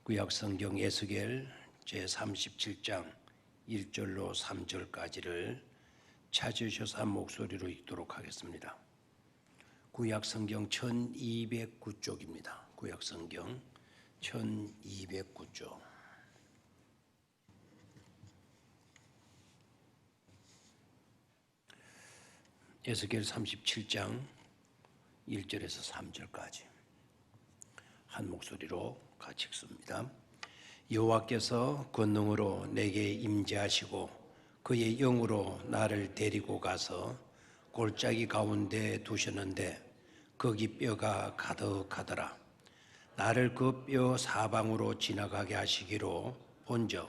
구약성경 에스겔 제37장 1절로 3절까지를 찾으셔서 한 목소리로 읽도록 하겠습니다. 구약성경 1209쪽입니다. 구약성경 1209쪽. 에스겔 37장 1절에서 3절까지 한 목소리로 같이 읽습니다. 여호와께서 권능으로 내게 임재하시고 그의 영으로 나를 데리고 가서 골짜기 가운데 두셨는데 거기 뼈가 가득하더라. 나를 그 뼈 사방으로 지나가게 하시기로 본즉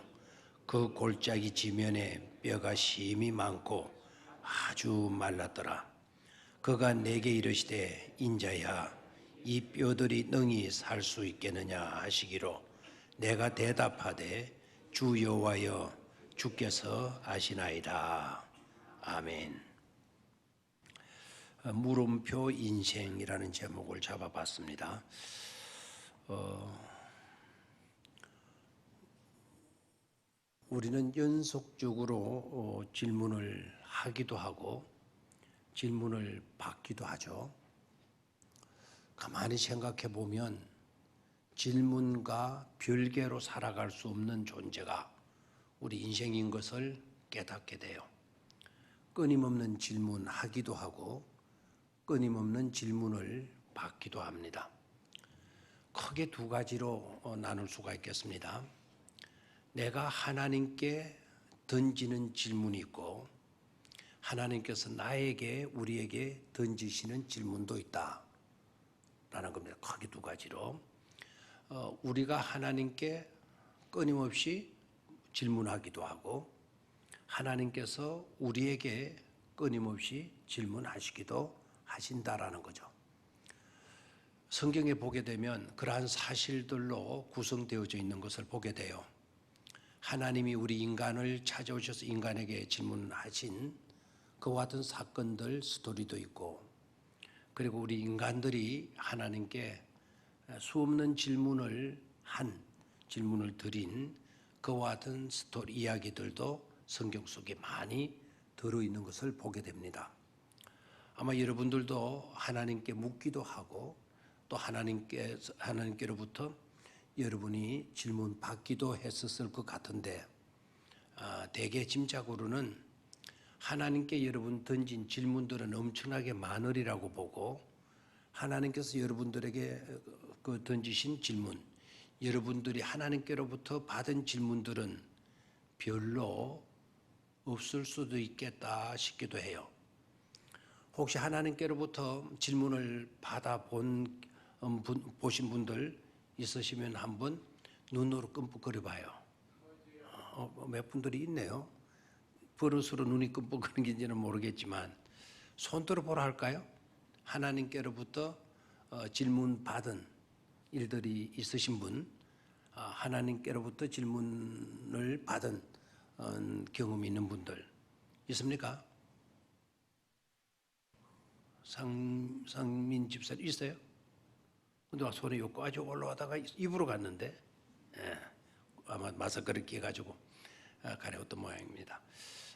그 골짜기 지면에 뼈가 심히 많고 아주 말랐더라. 그가 내게 이르시되 인자야 이 뼈들이 능히 살 수 있겠느냐 하시기로 내가 대답하되 주 여호와여 주께서 아시나이다. 아멘. 물음표 인생이라는 제목을 잡아봤습니다. 우리는 연속적으로 질문을 하기도 하고 질문을 받기도 하죠. 가만히 생각해 보면 질문과 별개로 살아갈 수 없는 존재가 우리 인생인 것을 깨닫게 돼요. 끊임없는 질문하기도 하고 끊임없는 질문을 받기도 합니다. 크게 두 가지로 나눌 수가 있겠습니다. 내가 하나님께 던지는 질문이 있고 하나님께서 나에게 우리에게 던지시는 질문도 있다 라는 겁니다. 크게 두 가지로 우리가 하나님께 끊임없이 질문하기도 하고 하나님께서 우리에게 끊임없이 질문하시기도 하신다라는 거죠. 성경에 보게 되면 그러한 사실들로 구성되어져 있는 것을 보게 돼요. 하나님이 우리 인간을 찾아오셔서 인간에게 질문하신 그와 같은 사건들, 스토리도 있고 그리고 우리 인간들이 하나님께 수없는 질문을 드린 그와 같은 스토리 이야기들도 성경 속에 많이 들어있는 것을 보게 됩니다. 아마 여러분들도 하나님께 묻기도 하고 또 하나님께로부터 여러분이 질문 받기도 했었을 것 같은데 대개 짐작으로는 하나님께 여러분 던진 질문들은 엄청나게 많으리라고 보고 하나님께서 여러분들에게 그 던지신 질문, 여러분들이 하나님께로부터 받은 질문들은 별로 없을 수도 있겠다 싶기도 해요. 혹시 하나님께로부터 질문을 보신 분들 있으시면 한번 눈으로 끔뻑거려 봐요. 몇 분들이 있네요. 버릇으로 눈이 끔뻑거리는지는 모르겠지만 손들어 보라 할까요? 하나님께로부터 질문 받은 일들이 있으신 분, 하나님께로부터 질문을 받은 경험이 있는 분들 있습니까? 상민 집사님 있어요? 근데 손이 여기까지 올라가다가 입으로 갔는데 아마 마스크를 끼가지고 가려웠던 모양입니다.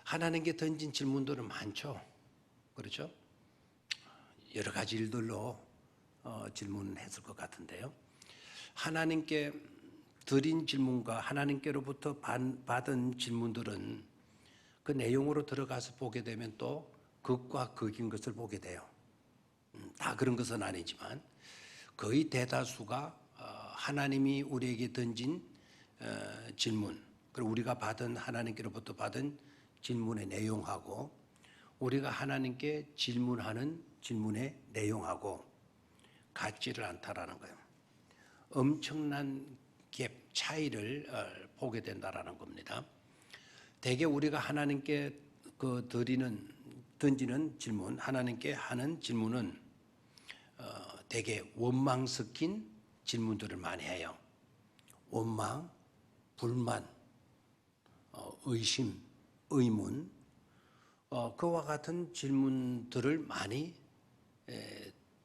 하나님께 던진 질문들은 많죠. 그렇죠? 여러 가지 일들로 질문했을 것 같은데요. 하나님께 드린 질문과 하나님께로부터 받은 질문들은 그 내용으로 들어가서 보게 되면 또 극과 극인 것을 보게 돼요. 다 그런 것은 아니지만 거의 대다수가 하나님이 우리에게 던진 질문 그리고 우리가 하나님께로부터 받은 질문의 내용하고 우리가 하나님께 질문하는 질문의 내용하고 같지를 않다라는 거예요. 엄청난 갭 차이를 보게 된다라는 겁니다. 대개 우리가 하나님께 던지는 질문, 하나님께 하는 질문은 대개 원망 섞인 질문들을 많이 해요. 원망, 불만, 의심, 의문, 그와 같은 질문들을 많이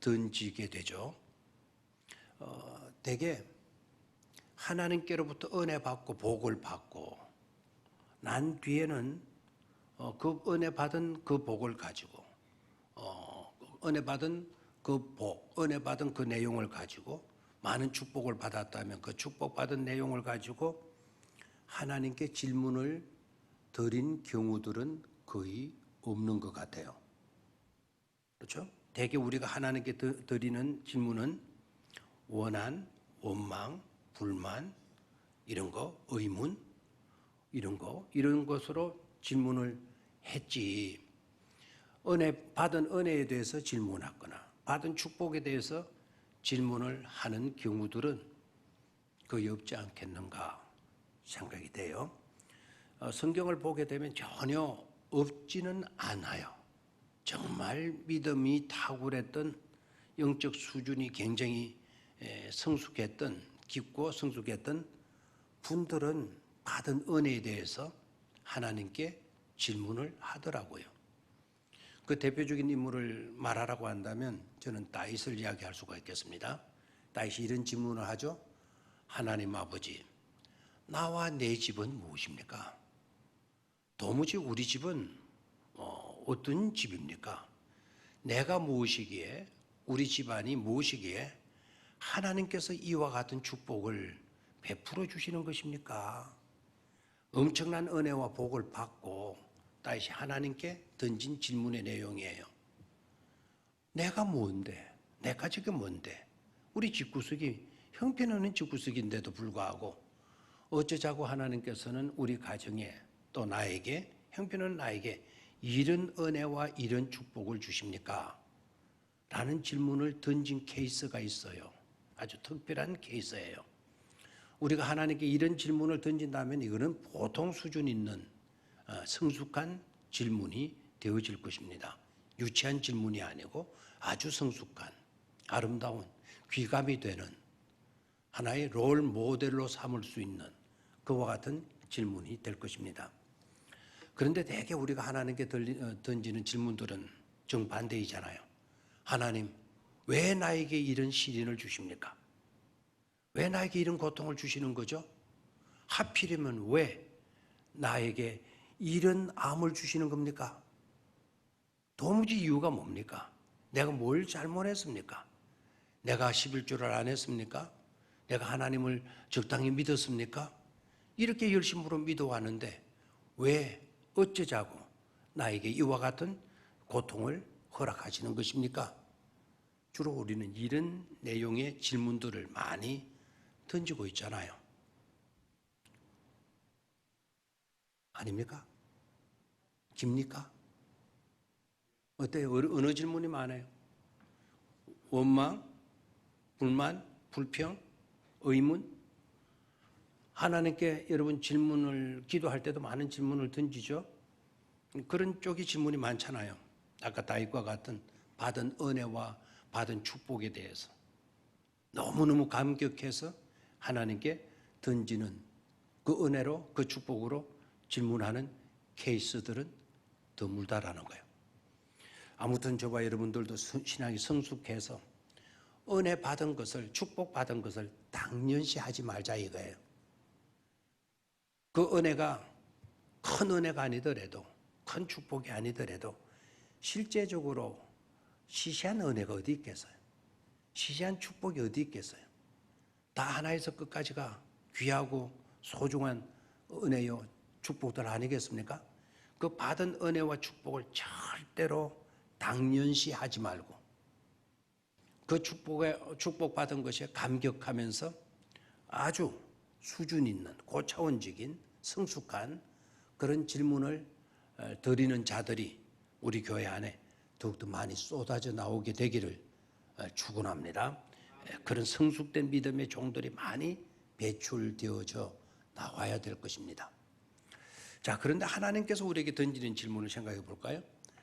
던지게 되죠. 대개 하나님께로부터 은혜 받고 복을 받고 난 뒤에는 그 은혜 받은 그 복을 가지고 은혜 받은 그 복, 은혜 받은 그 내용을 가지고 많은 축복을 받았다면 그 축복받은 내용을 가지고 하나님께 질문을 드린 경우들은 거의 없는 것 같아요. 그렇죠? 대개 우리가 하나님께 드리는 질문은 원한, 원망, 불만, 이런 거, 의문, 이런 것으로 질문을 했지. 받은 은혜에 대해서 질문하거나 받은 축복에 대해서 질문을 하는 경우들은 거의 없지 않겠는가 생각이 돼요. 성경을 보게 되면 전혀 없지는 않아요. 정말 믿음이 탁월했던 영적 수준이 굉장히 성숙했던 깊고 성숙했던 분들은 받은 은혜에 대해서 하나님께 질문을 하더라고요. 그 대표적인 인물을 말하라고 한다면 저는 다윗을 이야기할 수가 있겠습니다. 다윗이 이런 질문을 하죠. 하나님 아버지, 나와 내 집은 무엇입니까? 도무지 우리 집은 어떤 집입니까? 내가 무엇이기에, 우리 집안이 무엇이기에 하나님께서 이와 같은 축복을 베풀어 주시는 것입니까? 엄청난 은혜와 복을 받고 다시 하나님께 던진 질문의 내용이에요. 내가 뭔데? 내 가족이 뭔데? 우리 집구석이 형편없는 집구석인데도 불구하고 어쩌자고 하나님께서는 우리 가정에 또 나에게 형편없는 나에게 이런 은혜와 이런 축복을 주십니까? 라는 질문을 던진 케이스가 있어요. 아주 특별한 케이스예요. 우리가 하나님께 이런 질문을 던진다면 이거는 보통 수준 있는 성숙한 질문이 되어질 것입니다. 유치한 질문이 아니고 아주 성숙한 아름다운 귀감이 되는 하나의 롤 모델로 삼을 수 있는 그와 같은 질문이 될 것입니다. 그런데 대개 우리가 하나님께 던지는 질문들은 정반대이잖아요. 하나님, 왜 나에게 이런 시련을 주십니까? 왜 나에게 이런 고통을 주시는 거죠? 하필이면 왜 나에게 이런 암을 주시는 겁니까? 도무지 이유가 뭡니까? 내가 뭘 잘못했습니까? 내가 11조를 안 했습니까? 내가 하나님을 적당히 믿었습니까? 이렇게 열심으로 믿어왔는데 왜 어쩌자고 나에게 이와 같은 고통을 허락하시는 것입니까? 주로 우리는 이런 내용의 질문들을 많이 던지고 있잖아요. 아닙니까? 깁니까? 어때요? 어느 질문이 많아요? 원망, 불만, 불평, 의문? 하나님께 여러분 질문을 기도할 때도 많은 질문을 던지죠. 그런 쪽이 질문이 많잖아요. 아까 다윗과 같은 받은 은혜와 받은 축복에 대해서 너무너무 감격해서 하나님께 던지는 그 은혜로 그 축복으로 질문하는 케이스들은 드물다라는 거예요. 아무튼 저와 여러분들도 신앙이 성숙해서 은혜 받은 것을 축복받은 것을 당연시하지 말자 이거예요. 그 은혜가 큰 은혜가 아니더라도 큰 축복이 아니더라도 실제적으로 시시한 은혜가 어디 있겠어요? 시시한 축복이 어디 있겠어요? 다 하나에서 끝까지가 귀하고 소중한 은혜요 축복들 아니겠습니까? 그 받은 은혜와 축복을 절대로 당연시하지 말고 그 축복받은 것에 감격하면서 아주 수준 있는 고차원적인 성숙한 그런 질문을 드리는 자들이 우리 교회 안에 더욱더 많이 쏟아져 나오게 되기를 축원합니다. 그런 성숙된 믿음의 종들이 많이 배출되어져 나와야 될 것입니다. 자, 그런데 하나님께서 우리에게 던지는 질문을 생각해 볼까요?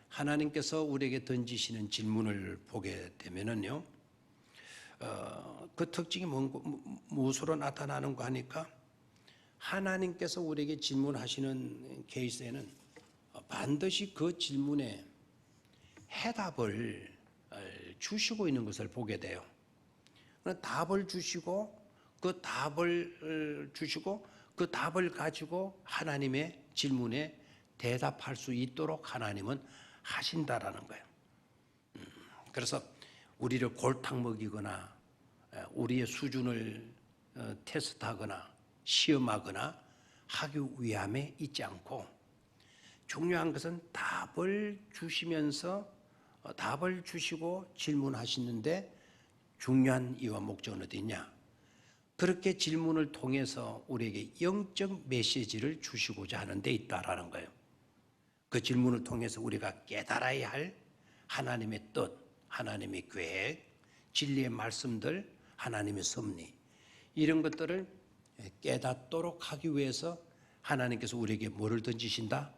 하나님께서 우리에게 던지시는 질문을 보게 되면은요, 그 특징이 무엇으로 나타나는가 하니까 하나님께서 우리에게 질문하시는 케이스에는 반드시 그 질문에 해답을 주시고 있는 것을 보게 돼요. 답을 주시고 그 답을 주시고 그 답을 가지고 하나님의 질문에 대답할 수 있도록 하나님은 하신다라는 거예요. 그래서 우리를 골탕 먹이거나 우리의 수준을 테스트하거나 시험하거나 하기 위함에 있지 않고, 중요한 것은 답을 주시면서 답을 주시고 질문하시는데 중요한 이유와 목적은 어디 있냐? 그렇게 질문을 통해서 우리에게 영적 메시지를 주시고자 하는 데 있다라는 거예요. 그 질문을 통해서 우리가 깨달아야 할 하나님의 뜻, 하나님의 계획, 진리의 말씀들, 하나님의 섭리, 이런 것들을 깨닫도록 하기 위해서 하나님께서 우리에게 뭐를 던지신다?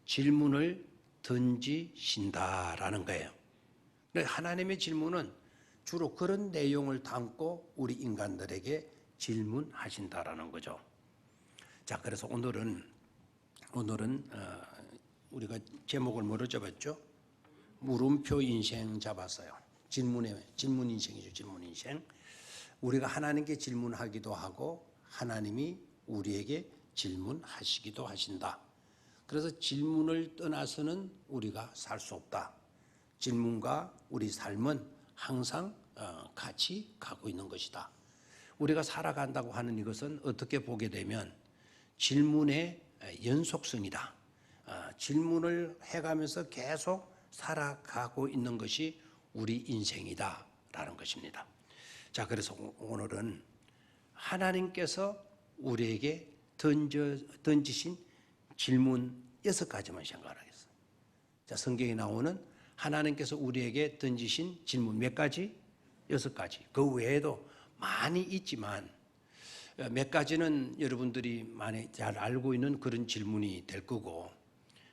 질문을 던지신다라는 거예요. 하나님의 질문은 주로 그런 내용을 담고 우리 인간들에게 질문하신다라는 거죠. 자, 그래서 오늘은 우리가 제목을 뭐로 잡았죠? 물음표 인생 잡았어요. 질문 인생이죠. 질문 인생. 우리가 하나님께 질문하기도 하고 하나님이 우리에게 질문하시기도 하신다. 그래서 질문을 떠나서는 우리가 살 수 없다. 질문과 우리 삶은 항상 같이 가고 있는 것이다. 우리가 살아간다고 하는 이것은 어떻게 보게 되면 질문의 연속성이다. 질문을 해가면서 계속 살아가고 있는 것이 우리 인생이다라는 것입니다. 자, 그래서 오늘은 하나님께서 우리에게 던지신 질문 6가지만 생각하겠습니다. 자, 성경에 나오는 하나님께서 우리에게 던지신 질문 몇 가지? 6가지. 그 외에도 많이 있지만 몇 가지는 여러분들이 많이 잘 알고 있는 그런 질문이 될 거고,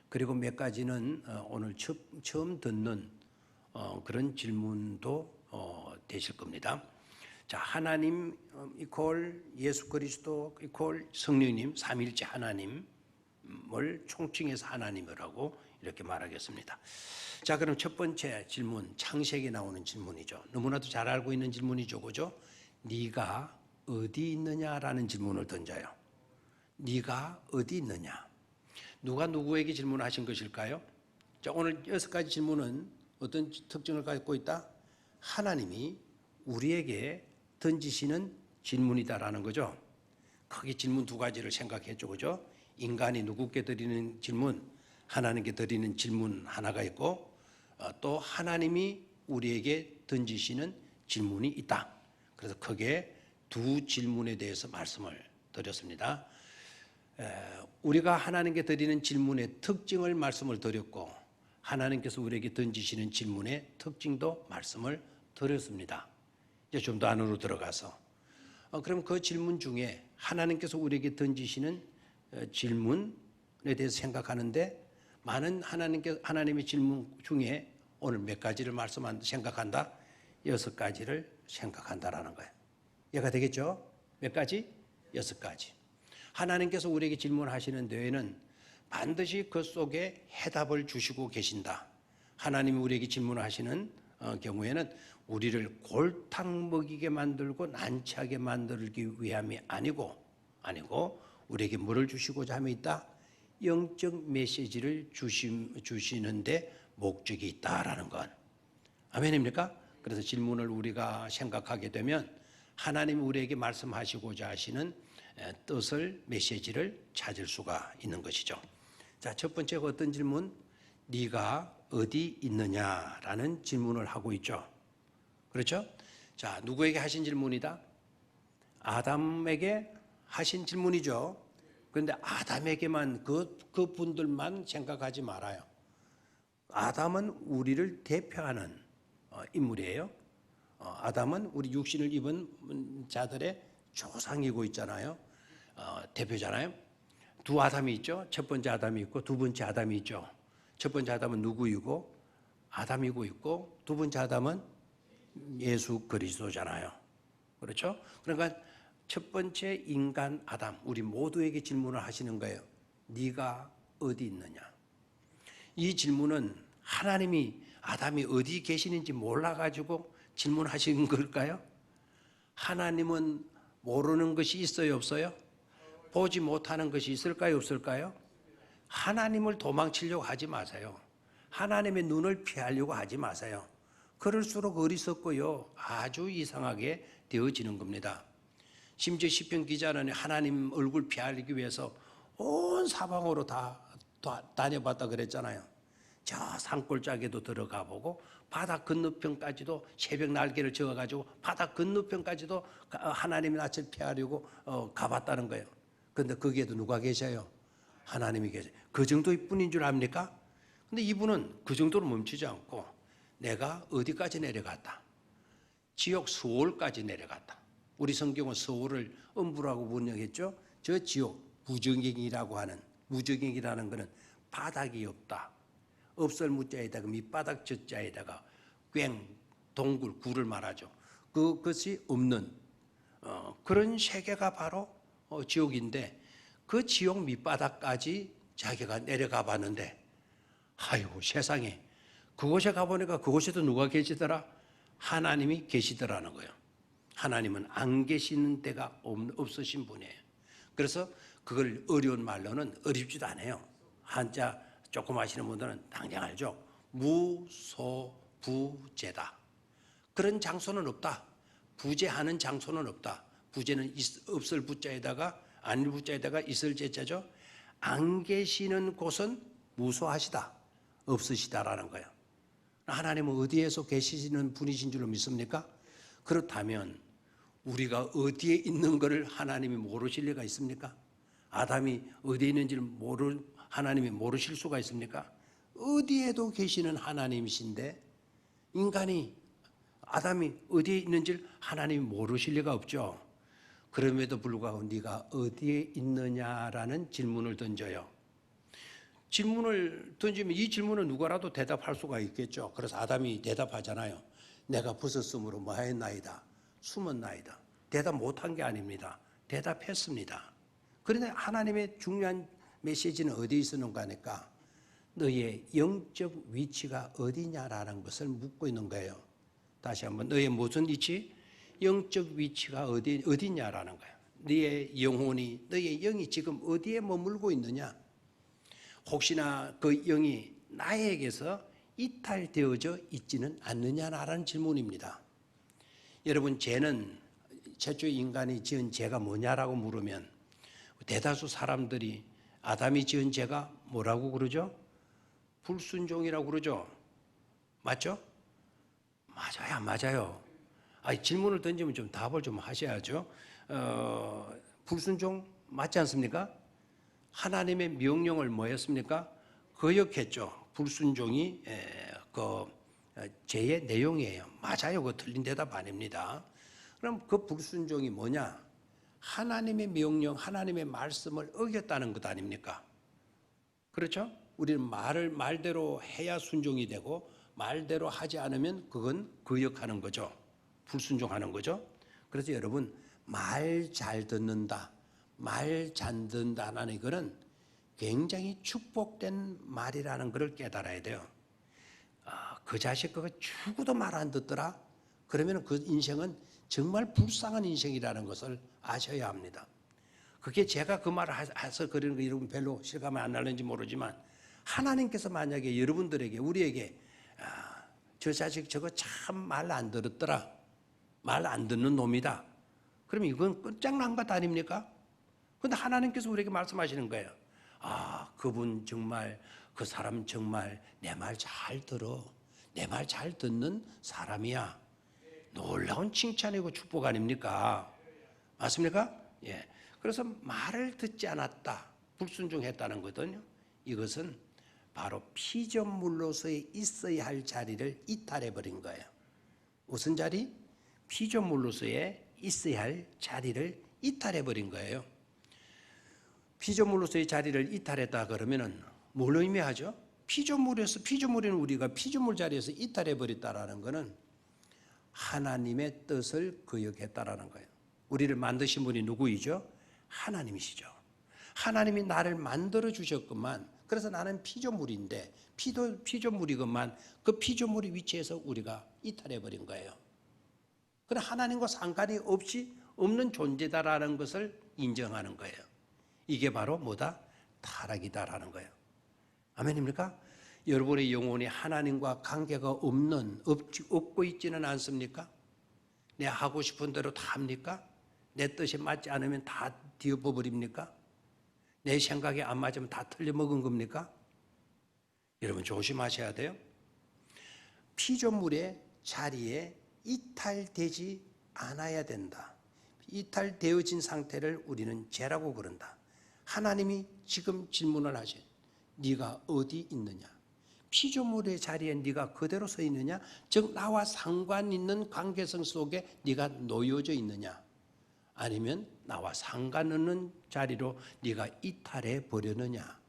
그리고 몇 가지는 오늘 처음 듣는 그런 질문도 되실 겁니다. 자, 하나님 이퀄 예수 그리스도 이퀄 성령님 삼위일체 하나님을 총칭해서 하나님이라고 이렇게 말하겠습니다. 자, 그럼 첫 번째 질문, 창세기에 나오는 질문이죠. 너무나도 잘 알고 있는 질문이죠, 그죠? 네가 어디 있느냐라는 질문을 던져요. 네가 어디 있느냐? 누가 누구에게 질문하신 것일까요? 자, 오늘 6가지 질문은 어떤 특징을 갖고 있다? 하나님이 우리에게 던지시는 질문이다라는 거죠. 크게 질문 2가지를 생각했죠, 그죠? 인간이 누구께 드리는 질문, 하나님께 드리는 질문 하나가 있고, 또 하나님이 우리에게 던지시는 질문이 있다. 그래서 크게 2 질문에 대해서 말씀을 드렸습니다. 우리가 하나님께 드리는 질문의 특징을 말씀을 드렸고, 하나님께서 우리에게 던지시는 질문의 특징도 말씀을 드렸습니다. 이제 좀 더 안으로 들어가서 그럼 그 질문 중에 하나님께서 우리에게 던지시는 질문에 대해서 생각하는데, 많은 하나님의 질문 중에 오늘 몇 가지를 생각한다? 6가지를 생각한다라는 거예요. 이해가 되겠죠? 몇 가지? 6가지. 하나님께서 우리에게 질문하시는 데에는 반드시 그 속에 해답을 주시고 계신다. 하나님이 우리에게 질문하시는 경우에는 우리를 골탕 먹이게 만들고 난처하게 만들기 위함이 아니고 우리에게 뭐를 주시고자 함이 있다? 영적 메시지를 주시는데 목적이 있다라는 건 아멘입니까? 그래서 질문을 우리가 생각하게 되면 하나님이 우리에게 말씀하시고자 하시는 뜻을, 메시지를 찾을 수가 있는 것이죠. 자, 첫 번째가 어떤 질문? 네가 어디 있느냐라는 질문을 하고 있죠. 그렇죠? 자, 누구에게 하신 질문이다? 아담에게 하신 질문이죠. 그런데 아담에게만 그분들만 생각하지 말아요. 아담은 우리를 대표하는 인물이에요. 아담은 우리 육신을 입은 자들의 조상이고 있잖아요. 대표잖아요. 2 아담이 있죠. 첫 번째 아담이 있고 2번째 아담이 있죠. 첫 번째 아담은 누구이고? 아담이고 있고, 2번째 아담은 예수 그리스도잖아요. 그렇죠? 그러니까 첫 번째 인간 아담, 우리 모두에게 질문을 하시는 거예요. 네가 어디 있느냐? 이 질문은 하나님이 아담이 어디 계시는지 몰라가지고 질문하신 걸까요? 하나님은 모르는 것이 있어요, 없어요? 보지 못하는 것이 있을까요, 없을까요? 하나님을 도망치려고 하지 마세요. 하나님의 눈을 피하려고 하지 마세요. 그럴수록 어리석고요, 아주 이상하게 되어지는 겁니다. 심지어 시편 기자는 하나님 얼굴 피하기 위해서 온 사방으로 다 다녀봤다 그랬잖아요. 저 산골짜기도 들어가 보고 바다 건너편까지도 새벽 날개를 저어가지고 바다 건너편까지도 하나님의 낯을 피하려고 가봤다는 거예요. 그런데 거기에도 누가 계셔요? 하나님이 계세요. 그 정도일 뿐인 줄 압니까? 근데 이분은 그 정도로 멈추지 않고 내가 어디까지 내려갔다? 지옥 수월까지 내려갔다. 우리 성경은 서울을 음부라고 번역했죠. 저 지옥 무정경이라고 하는, 무정경이라는 것은 바닥이 없다. 없을 무자에다가 밑바닥 젖자에다가 꽹 동굴 굴을 말하죠. 그것이 없는 그런 세계가 바로 지옥인데, 그 지옥 밑바닥까지 자기가 내려가 봤는데, 아이고 세상에, 그곳에 가보니까 그곳에도 누가 계시더라? 하나님이 계시더라는 거예요. 하나님은 안 계시는 데가 없으신 분이에요. 그래서 그걸 어려운 말로는 어렵지도 않아요. 한자 조금 아시는 분들은 당장 알죠. 무소부재다. 그런 장소는 없다. 부재하는 장소는 없다. 부재는 없을 부자에다가 아닐 부자에다가 있을 제자죠. 안 계시는 곳은 무소하시다. 없으시다라는 거예요. 하나님은 어디에서 계시는 분이신 줄로 믿습니까? 그렇다면 우리가 어디에 있는 것을 하나님이 모르실 리가 있습니까? 아담이 어디에 있는지를 하나님이 모르실 수가 있습니까? 어디에도 계시는 하나님이신데 아담이 어디에 있는지를 하나님이 모르실 리가 없죠. 그럼에도 불구하고 네가 어디에 있느냐라는 질문을 던져요. 질문을 던지면 이 질문은 누구라도 대답할 수가 있겠죠. 그래서 아담이 대답하잖아요. 내가 벗었으므로 뭐하였나이다. 숨었나이다. 대답 못한 게 아닙니다. 대답했습니다. 그런데 하나님의 중요한 메시지는 어디에 있었는가 하니까 너의 영적 위치가 어디냐라는 것을 묻고 있는 거예요. 다시 한번, 너의 무슨 위치? 영적 위치가 어디냐라는 거예요. 너의 영혼이, 너의 영이 지금 어디에 머물고 있느냐? 혹시나 그 영이 나에게서 이탈되어져 있지는 않느냐라는 질문입니다. 여러분, 죄는 최초의 인간이 지은 죄가 뭐냐라고 물으면 대다수 사람들이 아담이 지은 죄가 뭐라고 그러죠? 불순종이라고 그러죠. 맞죠? 맞아요, 안 맞아요? 질문을 던지면 좀 답을 좀 하셔야죠. 불순종 맞지 않습니까? 하나님의 명령을 뭐였습니까? 거역했죠. 불순종이 그 죄의 내용이에요. 맞아요. 그거 틀린 대답 아닙니다. 그럼 그 불순종이 뭐냐? 하나님의 명령, 하나님의 말씀을 어겼다는 것 아닙니까? 그렇죠? 우리는 말대로 해야 순종이 되고 말대로 하지 않으면 그건 거역하는 거죠. 불순종하는 거죠. 그래서 여러분, 말 잘 듣는다, 말 잘 듣는다는 이거는 굉장히 축복된 말이라는 것을 깨달아야 돼요. 그 자식 그거 죽어도 말 안 듣더라? 그러면 그 인생은 정말 불쌍한 인생이라는 것을 아셔야 합니다. 그게 제가 그 말을 해서 그러는 거 여러분 별로 실감이 안 나는지 모르지만, 하나님께서 만약에 여러분들에게, 우리에게 저 자식 저거 참 말 안 들었더라, 말 안 듣는 놈이다, 그러면 이건 끝장난 것 아닙니까? 그런데 하나님께서 우리에게 말씀하시는 거예요. 그분 정말, 그 사람 정말 내 말 잘 들어, 내 말 잘 듣는 사람이야. 놀라운 칭찬이고 축복 아닙니까? 맞습니까? 예. 그래서 말을 듣지 않았다, 불순종했다는 거거든요. 이것은 바로 피조물로서의 있어야 할 자리를 이탈해버린 거예요. 무슨 자리? 피조물로서의 있어야 할 자리를 이탈해버린 거예요. 피조물로서의 자리를 이탈했다 그러면은 뭘 의미하죠? 피조물인 우리가 피조물 자리에서 이탈해버렸다라는 것은 하나님의 뜻을 거역했다라는 거예요. 우리를 만드신 분이 누구이죠? 하나님이시죠. 하나님이 나를 만들어 주셨건만, 그래서 나는 피조물인데, 피조물이건만 그 피조물의 위치에서 우리가 이탈해버린 거예요. 그럼 하나님과 상관이 없이 없는 존재다라는 것을 인정하는 거예요. 이게 바로 뭐다? 타락이다라는 거예요. 아멘입니까? 여러분의 영혼이 하나님과 관계가 없고 있지는 않습니까? 내 하고 싶은 대로 다 합니까? 내 뜻에 맞지 않으면 다 뒤엎어버립니까? 내 생각에 안 맞으면 다 틀려먹은 겁니까? 여러분 조심하셔야 돼요. 피조물의 자리에 이탈되지 않아야 된다. 이탈되어진 상태를 우리는 죄라고 그런다. 하나님이 지금 질문을 하신 네가 어디 있느냐? 피조물의 자리에 네가 그대로 서 있느냐? 즉 나와 상관 있는 관계성 속에 네가 놓여져 있느냐? 아니면 나와 상관없는 자리로 네가 이탈해 버렸느냐?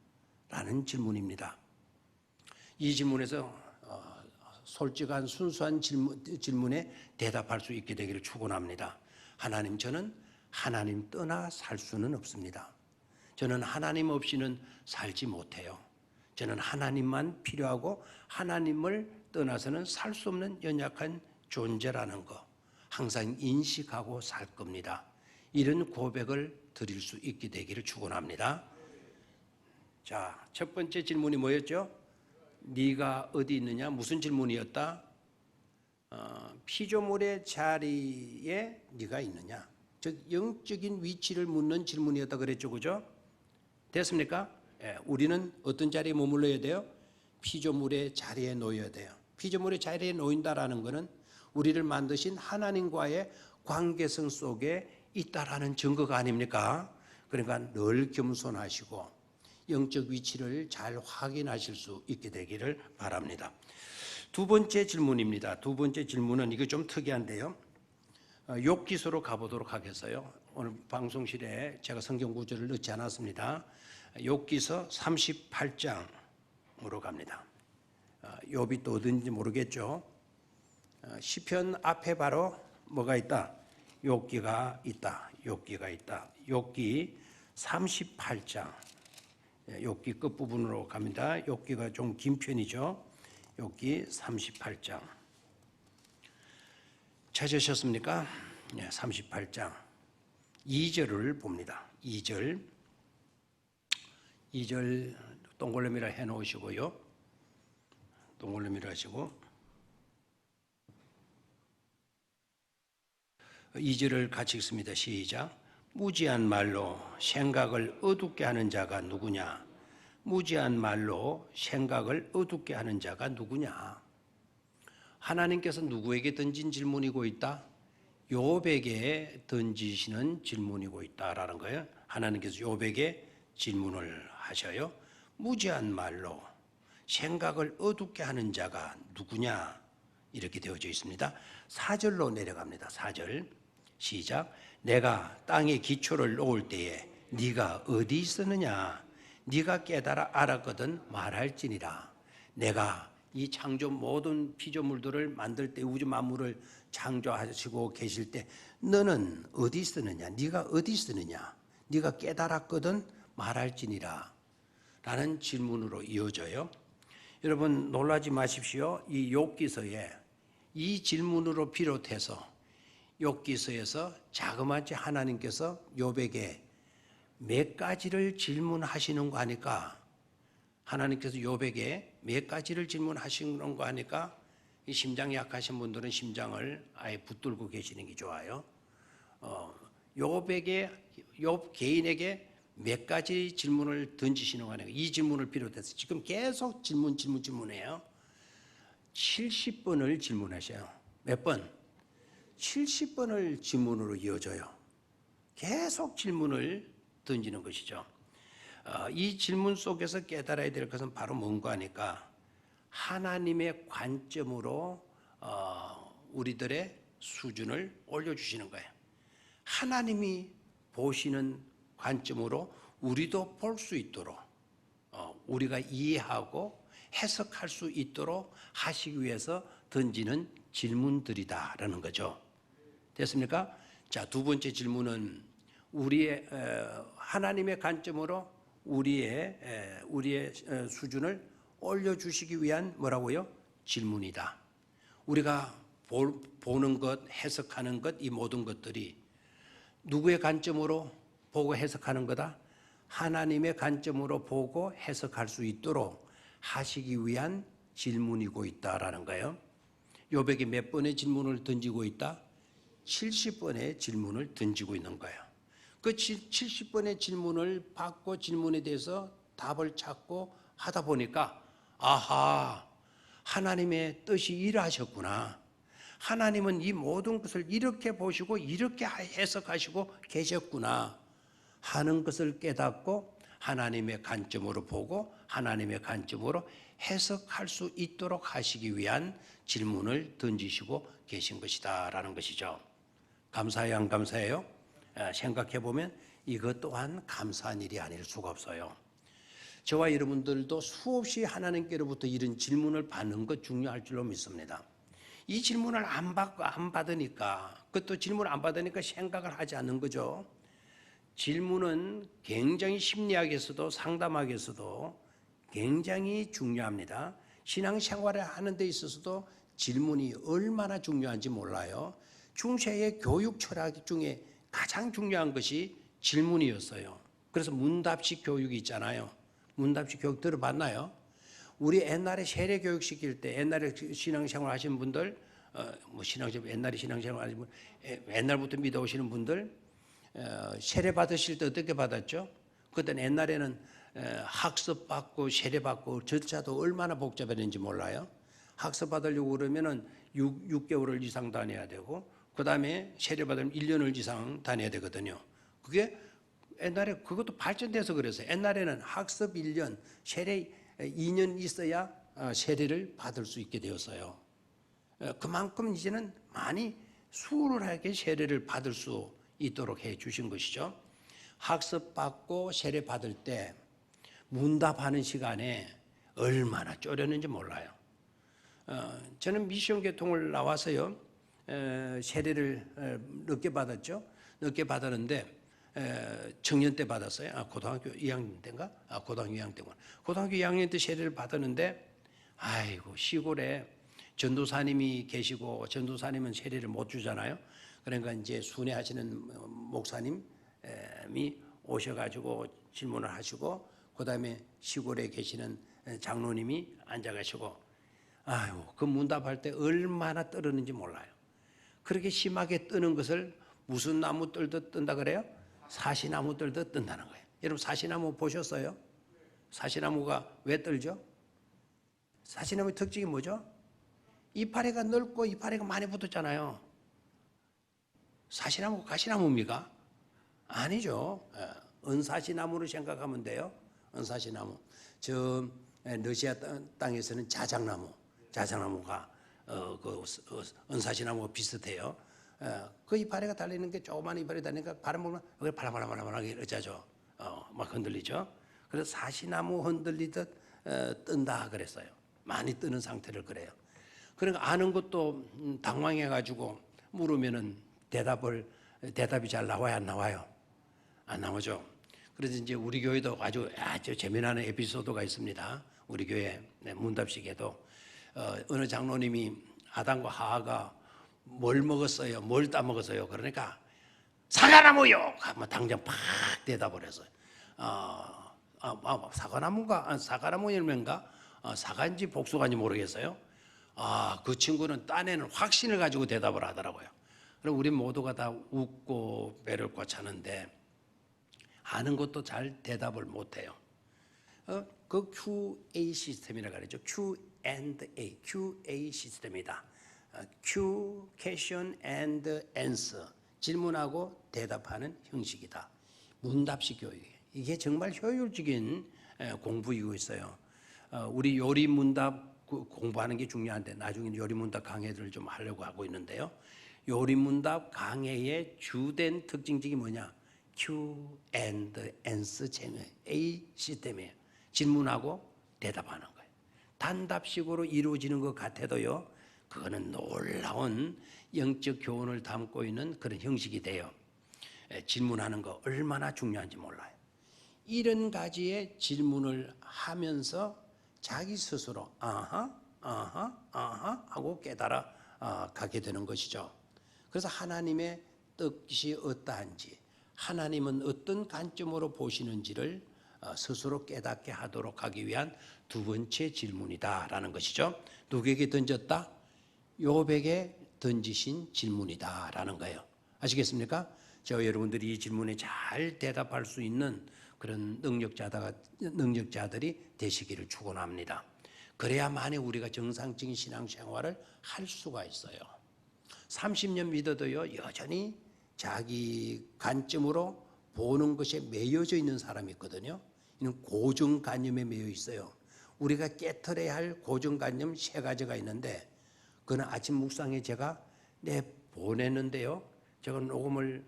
라는 질문입니다. 이 질문에서 솔직한 순수한 질문에 대답할 수 있게 되기를 축원합니다. 하나님, 저는 하나님 떠나 살 수는 없습니다. 저는 하나님 없이는 살지 못해요. 저는 하나님만 필요하고 하나님을 떠나서는 살 수 없는 연약한 존재라는 거 항상 인식하고 살 겁니다. 이런 고백을 드릴 수 있게 되기를 축원합니다. 자, 첫 번째 질문이 뭐였죠? 네가 어디 있느냐? 무슨 질문이었다? 피조물의 자리에 네가 있느냐? 즉 영적인 위치를 묻는 질문이었다 그랬죠, 그죠? 됐습니까? 예, 우리는 어떤 자리에 머물러야 돼요? 피조물의 자리에 놓여야 돼요. 피조물의 자리에 놓인다라는 것은 우리를 만드신 하나님과의 관계성 속에 있다라는 증거가 아닙니까? 그러니까 늘 겸손하시고 영적 위치를 잘 확인하실 수 있게 되기를 바랍니다. 두 번째 질문입니다. 두 번째 질문은 이거 좀 특이한데요. 욥기서로 가보도록 하겠어요. 오늘 방송실에 제가 성경 구절을 넣지 않았습니다. 욥기서 38장으로 갑니다. 욥이 또 어딘지 모르겠죠. 시편 앞에 바로 뭐가 있다? 욥기가 있다. 욥기가 있다. 욥기 38장. 욥기 끝부분으로 갑니다. 욥기가 좀 긴 편이죠. 욥기 38장. 찾으셨습니까? 38장 2절을 봅니다. 2절 동글라미라 해놓으시고요. 동글라미라 하시고 2절을 같이 읽습니다. 시작. 무지한 말로 생각을 어둡게 하는 자가 누구냐? 무지한 말로 생각을 어둡게 하는 자가 누구냐? 하나님께서 누구에게 던진 질문이고 있다? 욥에게 던지시는 질문이고 있다라는 거예요. 하나님께서 욥에게 질문을 하셔요. 무지한 말로 생각을 어둡게 하는 자가 누구냐? 이렇게 되어져 있습니다. 4절로 내려갑니다. 4절 시작. 내가 땅에 기초를 놓을 때에 네가 어디 있었느냐? 네가 깨달아 알았거든 말할지니라. 내가 이 창조 모든 피조물들을 만들 때 우주 만물을 창조하시고 계실 때 너는 어디 있었느냐? 네가 어디 있었느냐? 네가 깨달았거든 말할지니라. 라는 질문으로 이어져요. 여러분 놀라지 마십시오. 이 욥기서에 이 질문으로 비롯해서 욥기서에서 자그마치 하나님께서 욥에게 몇 가지를 질문하시는 거 아니까? 하나님께서 욥에게 몇 가지를 질문하시는 거 아니까? 이 심장이 약하신 분들은 심장을 아예 붙들고 계시는 게 좋아요. 욥 개인에게 몇 가지 질문을 던지시는 거 아니까? 이 질문을 비롯해서 지금 계속 질문해요. 70번을 질문하셔요. 몇 번? 70번을 질문으로 이어져요. 계속 질문을 던지는 것이죠. 이 질문 속에서 깨달아야 될 것은 바로 뭔가 하니까 하나님의 관점으로 우리들의 수준을 올려주시는 거예요. 하나님이 보시는 관점으로 우리도 볼 수 있도록 우리가 이해하고 해석할 수 있도록 하시기 위해서 던지는 질문들이다라는 거죠. 됐습니까? 자, 두 번째 질문은 우리의 하나님의 관점으로 우리의 수준을 올려주시기 위한 뭐라고요? 질문이다. 우리가 보는 것, 해석하는 것, 이 모든 것들이 누구의 관점으로 보고 해석하는 거다? 하나님의 관점으로 보고 해석할 수 있도록 하시기 위한 질문이고 있다라는 거예요. 욥에게 몇 번의 질문을 던지고 있다? 70번의 질문을 던지고 있는 거예요. 그 70번의 질문을 받고 질문에 대해서 답을 찾고 하다 보니까 아하, 하나님의 뜻이 일하셨구나. 하나님은 이 모든 것을 이렇게 보시고 이렇게 해석하시고 계셨구나 하는 것을 깨닫고 하나님의 관점으로 보고 하나님의 관점으로 해석할 수 있도록 하시기 위한 질문을 던지시고 계신 것이다라는 것이죠. 감사해요, 안 감사해요? 생각해 보면 이것 또한 감사한 일이 아닐 수가 없어요. 저와 여러분들도 수없이 하나님께로부터 이런 질문을 받는 것 중요할 줄로 믿습니다. 이 질문을 안 받으니까, 그것도 질문을 안 받으니까 생각을 하지 않는 거죠. 질문은 굉장히 심리학에서도 상담학에서도 굉장히 중요합니다. 신앙생활을 하는 데 있어서도 질문이 얼마나 중요한지 몰라요. 중세의 교육 철학 중에 가장 중요한 것이 질문이었어요. 그래서 문답식 교육이 있잖아요. 문답식 교육 들어봤나요? 우리 옛날에 세례 교육 시킬 때 옛날에 신앙생활 하시는 분들, 옛날에 신앙생활 하시는 분, 옛날부터 믿어오시는 분들, 세례 받으실 때 어떻게 받았죠? 그때 옛날에는 학습 받고 세례 받고 절차도 얼마나 복잡했는지 몰라요. 학습 받으려고 그러면은 6개월을 이상 다녀야 되고, 그 다음에 세례 받으면 1년을 이상 다녀야 되거든요. 그게 옛날에 그것도 발전돼서 그랬어요. 옛날에는 학습 1년, 세례 2년 있어야 세례를 받을 수 있게 되었어요. 그만큼 이제는 많이 수월하게 세례를 받을 수 있도록 해 주신 것이죠. 학습 받고 세례 받을 때 문답하는 시간에 얼마나 쪼렸는지 몰라요. 저는 미션 계통을 나와서요, 세례를 늦게 받았죠. 늦게 받았는데 청년 때 받았어요. 고등학교 2학년 때인가? 고등학교 2학년 때구나. 고등학교 2학년 때 세례를 받았는데, 아이고, 시골에 전도사님이 계시고, 전도사님은 세례를 못 주잖아요. 그러니까 이제 순회하시는 목사님이 오셔가지고 질문을 하시고, 그 다음에 시골에 계시는 장로님이 앉아가시고, 아이고, 그 문답할 때 얼마나 떨었는지 몰라요. 그렇게 심하게 뜨는 것을 무슨 나무 떨듯 뜬다 그래요? 사시나무 떨듯 뜬다는 거예요. 여러분 사시나무 보셨어요? 사시나무가 왜 떨죠? 사시나무의 특징이 뭐죠? 이파리가 넓고 이파리가 많이 붙었잖아요. 사시나무 가시나무입니까? 아니죠. 은사시나무로 생각하면 돼요. 은사시나무. 저 러시아 땅에서는 자작나무가 은사시나무가 비슷해요. 그 이파리가 달리는 게 조그만 이파리 달리니까 바람 불면 발랑발랑하게 이러죠. 막 흔들리죠. 그래서 사시나무 흔들리듯 뜬다 그랬어요. 많이 뜨는 상태를 그래요. 그러니까 아는 것도 당황해가지고 물으면은 대답이 잘 나와야 안 나와요? 안 나오죠. 그래서 이제 우리 교회도 아주 재미나는 에피소드가 있습니다. 우리 교회 문답식에도 어느 장로님이 아담과 하와가 뭘 먹었어요? 뭘 따먹었어요? 그러니까 사과나무요! 하면 당장 팍 대답을 했어요. 사과나무 열매인가? 사과인지 복숭아인지 모르겠어요. 그 친구는 딴에는 확신을 가지고 대답을 하더라고요. 그럼 우리 모두가 다 웃고 배를 꽉차는데 아는 것도 잘 대답을 못해요. 그 QA 시스템이라고 그러죠. Q&A, QA 시스템이다. Q, question and answer, 질문하고 대답하는 형식이다. 문답식 교육이에요. 이게 정말 효율적인 공부이고 있어요. 우리 요리 문답 공부하는 게 중요한데 나중에 요리 문답 강의들을 좀 하려고 하고 있는데요. 요리 문답 강의의 주된 특징적이 뭐냐? Q and answer 채널, A 시스템이에요. 질문하고 대답하는 거예요. 단답식으로 이루어지는 것 같아도요, 그거는 놀라운 영적 교훈을 담고 있는 그런 형식이 돼요. 질문하는 거 얼마나 중요한지 몰라요. 이런 가지의 질문을 하면서 자기 스스로 아하 하고 깨달아 가게 되는 것이죠. 그래서 하나님의 뜻이 어떠한지, 하나님은 어떤 관점으로 보시는지를 스스로 깨닫게 하도록 하기 위한 두 번째 질문이다라는 것이죠. 누구에게 던졌다? 욥에게 던지신 질문이다라는 거예요. 아시겠습니까? 저와 여러분들이 이 질문에 잘 대답할 수 있는 그런 능력자들이 되시기를 축원합니다. 그래야만이 우리가 정상적인 신앙생활을 할 수가 있어요. 30년 믿어도요, 여전히 자기 관점으로 보는 것에 매여져 있는 사람이 있거든요. 이는 고정관념에 매여 있어요. 우리가 깨트려야 할 고정관념 3가지가 있는데, 그는 아침 묵상에 제가 보냈는데요. 제가 녹음을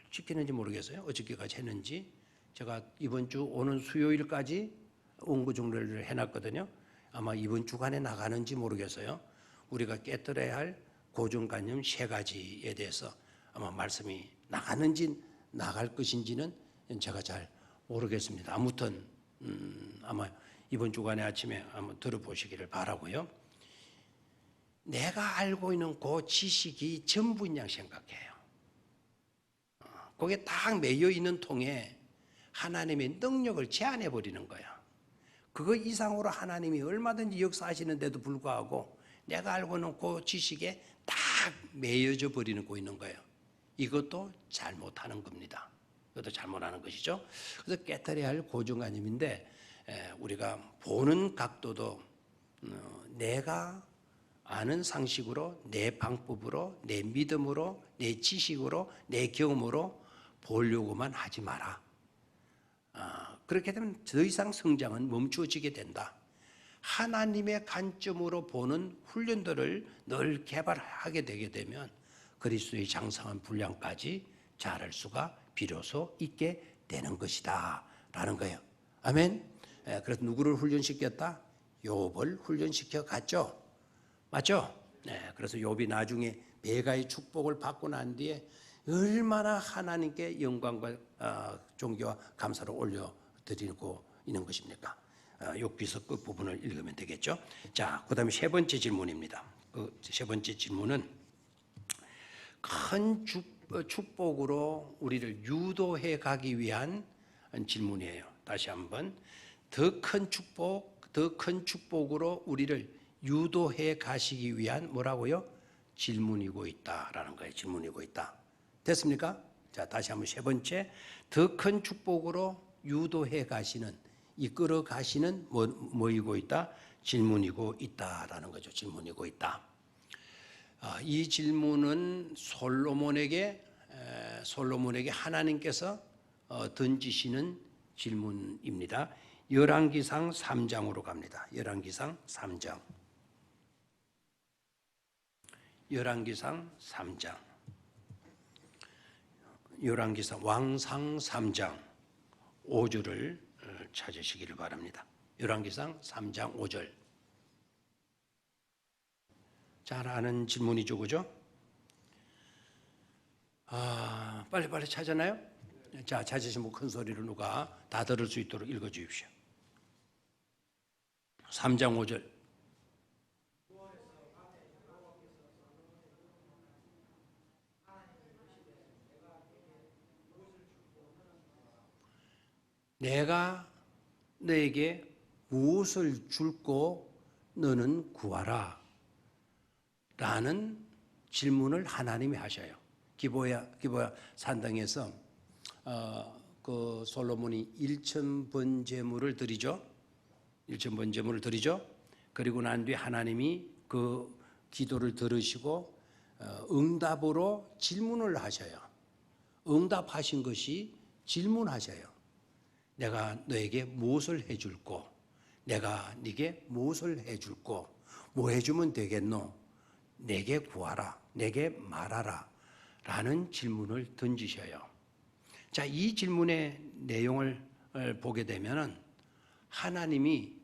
시키는지 모르겠어요. 어저께까지 했는지. 제가 이번 주 오는 수요일까지 원고 정리를 해놨거든요. 아마 이번 주간에 나가는지 모르겠어요. 우리가 깨뜨려야 할 고정관념 3가지에 대해서 아마 말씀이 나가는지 나갈 것인지는 제가 잘 모르겠습니다. 아무튼 아마 이번 주간에 아침에 한번 들어보시기를 바라고요. 내가 알고 있는 그 지식이 전부인 양 생각해요. 거기에 딱 매여 있는 통에 하나님의 능력을 제한해 버리는 거야. 그거 이상으로 하나님이 얼마든지 역사하시는데도 불구하고 내가 알고 있는 그 지식에 딱 매여져 버리는 거 있는 거예요. 이것도 잘못하는 겁니다. 이것도 잘못하는 것이죠. 그래서 깨뜨려야 할 고정관념인데, 우리가 보는 각도도 내가 아는 상식으로, 내 방법으로, 내 믿음으로, 내 지식으로, 내 경험으로 보려고만 하지 마라. 그렇게 되면 더 이상 성장은 멈추어지게 된다. 하나님의 관점으로 보는 훈련들을 늘 개발하게 되게 되면 그리스도의 장성한 분량까지 자랄 수가 비로소 있게 되는 것이다 라는 거예요. 아멘. 그래서 누구를 훈련시켰다? 욥을 훈련시켜 갔죠. 맞죠? 그래서 욥이 나중에 배가의 축복을 받고 난 뒤에 얼마나 하나님께 영광과 존귀와 감사를 올려드리고 있는 것입니까? 욥기서 끝 부분을 읽으면 되겠죠. 자, 그 다음에 3번째 질문입니다. 그 3번째 질문은 큰 축복으로 우리를 유도해 가기 위한 질문이에요. 다시 한번, 더 큰 축복으로 우리를 유도해 가시기 위한 뭐라고요? 질문이고 있다라는 거예요. 질문이고 있다. 됐습니까? 자, 다시 한번 3번째, 더 큰 축복으로 유도해 가시는, 이끌어 가시는 뭐이고 있다? 질문이고 있다라는 거죠. 질문이고 있다. 이 질문은 솔로몬에게 하나님께서 던지시는 질문입니다. 열왕기상 3장으로 갑니다. 열왕기상 3장. 열왕기상 3장. 열왕기상 왕상 3장 5절을 찾으시기를 바랍니다. 열왕기상 3장 5절. 잘 아는 질문이죠, 그죠? 빨리 찾았나요? 자, 찾으시면 큰 소리로 누가 다 들을 수 있도록 읽어 주십시오. 3장 5절. 내가 너에게 무엇을 줄고 너는 구하라 라는 질문을 하나님이 하셔요. 기보야 산당에서 그 솔로몬이 1,000번 제물을 드리죠. 1,000번 제물을 드리죠. 그리고 난 뒤에 하나님이 그 기도를 들으시고 응답으로 질문을 하셔요. 응답하신 것이 질문하셔요. 내가 너에게 무엇을 해줄꼬? 내가 네게 무엇을 해줄꼬? 뭐 해주면 되겠노? 내게 구하라. 내게 말하라. 라는 질문을 던지셔요. 자, 이 질문의 내용을 보게 되면은 하나님이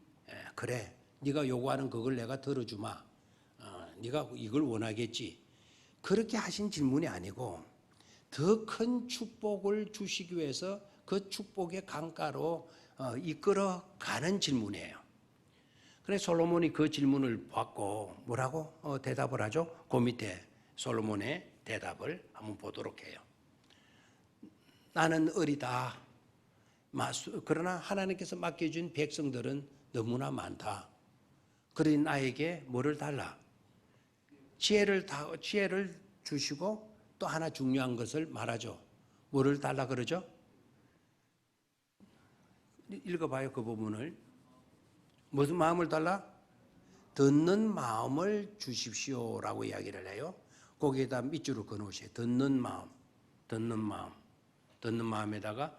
그래, 네가 요구하는 그걸 내가 들어주마. 네가 이걸 원하겠지. 그렇게 하신 질문이 아니고 더 큰 축복을 주시기 위해서 그 축복의 강가로 이끌어가는 질문이에요. 그래서 솔로몬이 그 질문을 받고 뭐라고 대답을 하죠? 그 밑에 솔로몬의 대답을 한번 보도록 해요. 나는 어리다. 그러나 하나님께서 맡겨준 백성들은 너무나 많다. 그러니 나에게 뭐를 달라? 지혜를 주시고 또 하나 중요한 것을 말하죠. 뭐를 달라 그러죠? 읽어봐요, 그 부분을. 무슨 마음을 달라? 듣는 마음을 주십시오라고 이야기를 해요. 거기에다 밑줄을 그어놓으세요. 듣는 마음, 듣는 마음, 듣는 마음에다가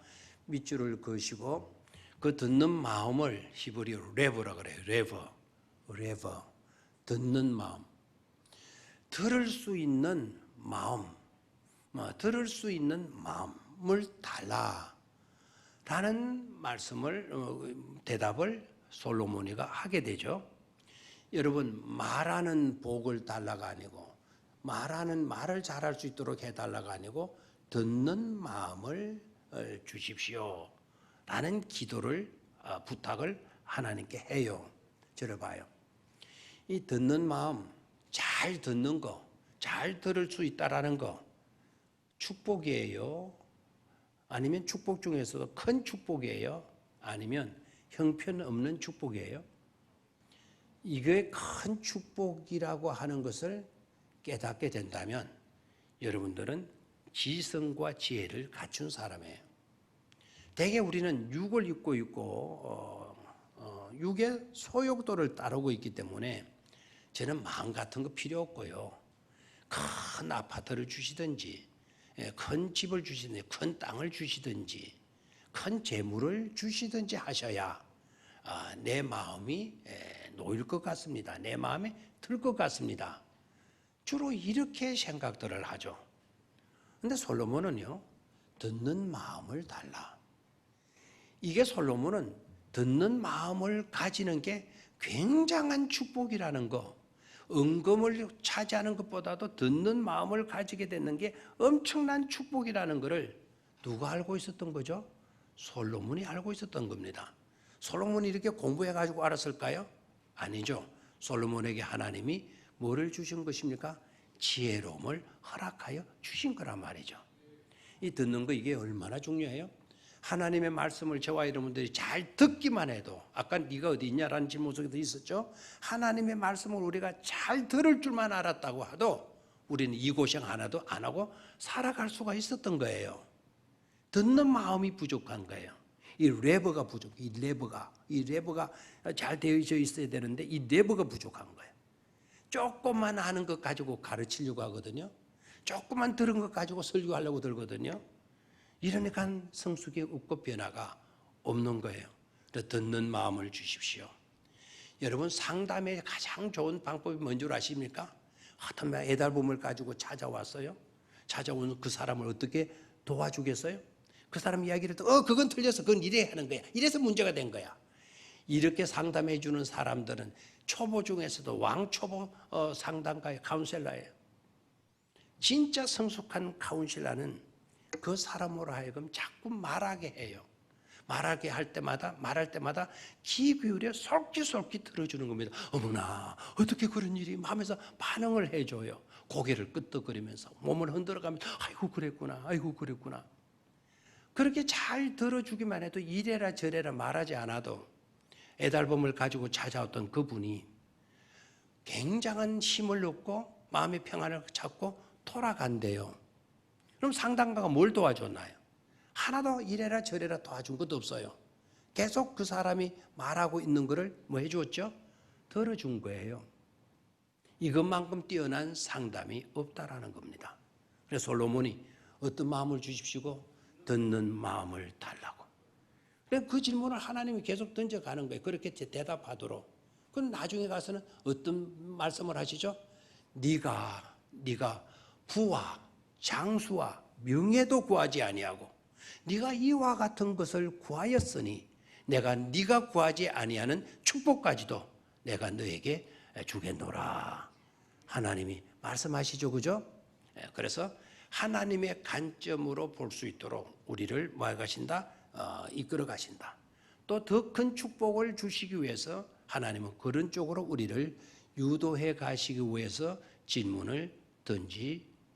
밑줄을 그으시고 그 듣는 마음을 히브리어로 레버라 그래요. 레버, 듣는 마음, 들을 수 있는 마음, 들을 수 있는 마음을 달라라는 말씀을 대답을 솔로몬이가 하게 되죠. 여러분, 말하는 복을 달라가 아니고 말을 잘할 수 있도록 해달라가 아니고 듣는 마음을 주십시오 라는 기도를 부탁을 하나님께 해요. 들어봐요. 이 듣는 마음, 잘 듣는 거, 잘 들을 수 있다라는 거 축복이에요? 아니면 축복 중에서도 큰 축복이에요? 아니면 형편없는 축복이에요? 이게 큰 축복이라고 하는 것을 깨닫게 된다면 여러분들은 지성과 지혜를 갖춘 사람이에요. 대개 우리는 육을 입고 있고 육의 소욕도를 따르고 있기 때문에 저는 마음 같은 거 필요 없고요. 큰 아파트를 주시든지 큰 집을 주시든지 큰 땅을 주시든지 큰 재물을 주시든지 하셔야 내 마음이 놓일 것 같습니다. 내 마음에 들 것 같습니다. 주로 이렇게 생각들을 하죠. 근데 솔로몬은요, 듣는 마음을 달라. 이게 솔로몬은 듣는 마음을 가지는 게 굉장한 축복이라는 거, 은금을 차지하는 것보다도 듣는 마음을 가지게 되는 게 엄청난 축복이라는 것을 누가 알고 있었던 거죠? 솔로몬이 알고 있었던 겁니다. 솔로몬이 이렇게 공부해가지고 알았을까요? 아니죠. 솔로몬에게 하나님이 뭐를 주신 것입니까? 지혜로움을 허락하여 주신 거란 말이죠. 이 듣는 거 이게 얼마나 중요해요? 하나님의 말씀을 저와 여러분들이 잘 듣기만 해도 아까 네가 어디 있냐라는 질문 속에도 있었죠. 하나님의 말씀을 우리가 잘 들을 줄만 알았다고 해도 우리는 이 고생 하나도 안 하고 살아갈 수가 있었던 거예요. 듣는 마음이 부족한 거예요. 이 레버가 부족해. 이 레버가 잘 되어져 있어야 되는데 이 레버가 부족한 거예요. 조금만 아는 것 가지고 가르치려고 하거든요. 조금만 들은 것 가지고 설교하려고 들거든요. 이러니까 성숙이 없고 변화가 없는 거예요. 듣는 마음을 주십시오. 여러분, 상담의 가장 좋은 방법이 뭔 줄 아십니까? 어떤 애달픔을 가지고 찾아왔어요. 찾아온 그 사람을 어떻게 도와주겠어요? 그 사람 이야기를 듣고 그건 틀렸어. 그건 이래야 하는 거야. 이래서 문제가 된 거야. 이렇게 상담해 주는 사람들은 초보 중에서도 왕초보 상담가의 카운셀러예요. 진짜 성숙한 카운셀러는 그 사람으로 하여금 자꾸 말하게 해요. 말할 때마다 귀 기울여 솔깃솔깃 들어주는 겁니다. 어머나, 어떻게 그런 일이 하면서 반응을 해줘요. 고개를 끄덕거리면서 몸을 흔들어가면서 아이고 그랬구나. 그렇게 잘 들어주기만 해도 이래라 저래라 말하지 않아도 애달픔을 가지고 찾아왔던 그분이 굉장한 힘을 얻고 마음의 평안을 찾고 돌아간대요. 그럼 상담가가 뭘 도와줬나요? 하나도 이래라 저래라 도와준 것도 없어요. 계속 그 사람이 말하고 있는 거를 뭐 해주었죠? 들어준 거예요. 이것만큼 뛰어난 상담이 없다라는 겁니다. 그래서 솔로몬이 어떤 마음을 주십시오? 듣는 마음을 달라고. 그 질문을 하나님이 계속 던져가는 거예요. 그렇게 대답하도록. 그럼 나중에 가서는 어떤 말씀을 하시죠? 네가 부와 장수와 명예도 구하지 아니하고 네가 이와 같은 것을 구하였으니 내가 네가 구하지 아니하는 축복까지도 내가 너에게 주겠노라. 하나님이 말씀하시죠, 그죠? 그래서 하나님의 관점으로 볼 수 있도록 우리를 뭐 하신다? 이끌어 가신다. 또 더 큰 축복을 주시기 위해서 하나님은 그런 쪽으로 우리를 유도해 가시기 위해서 질문을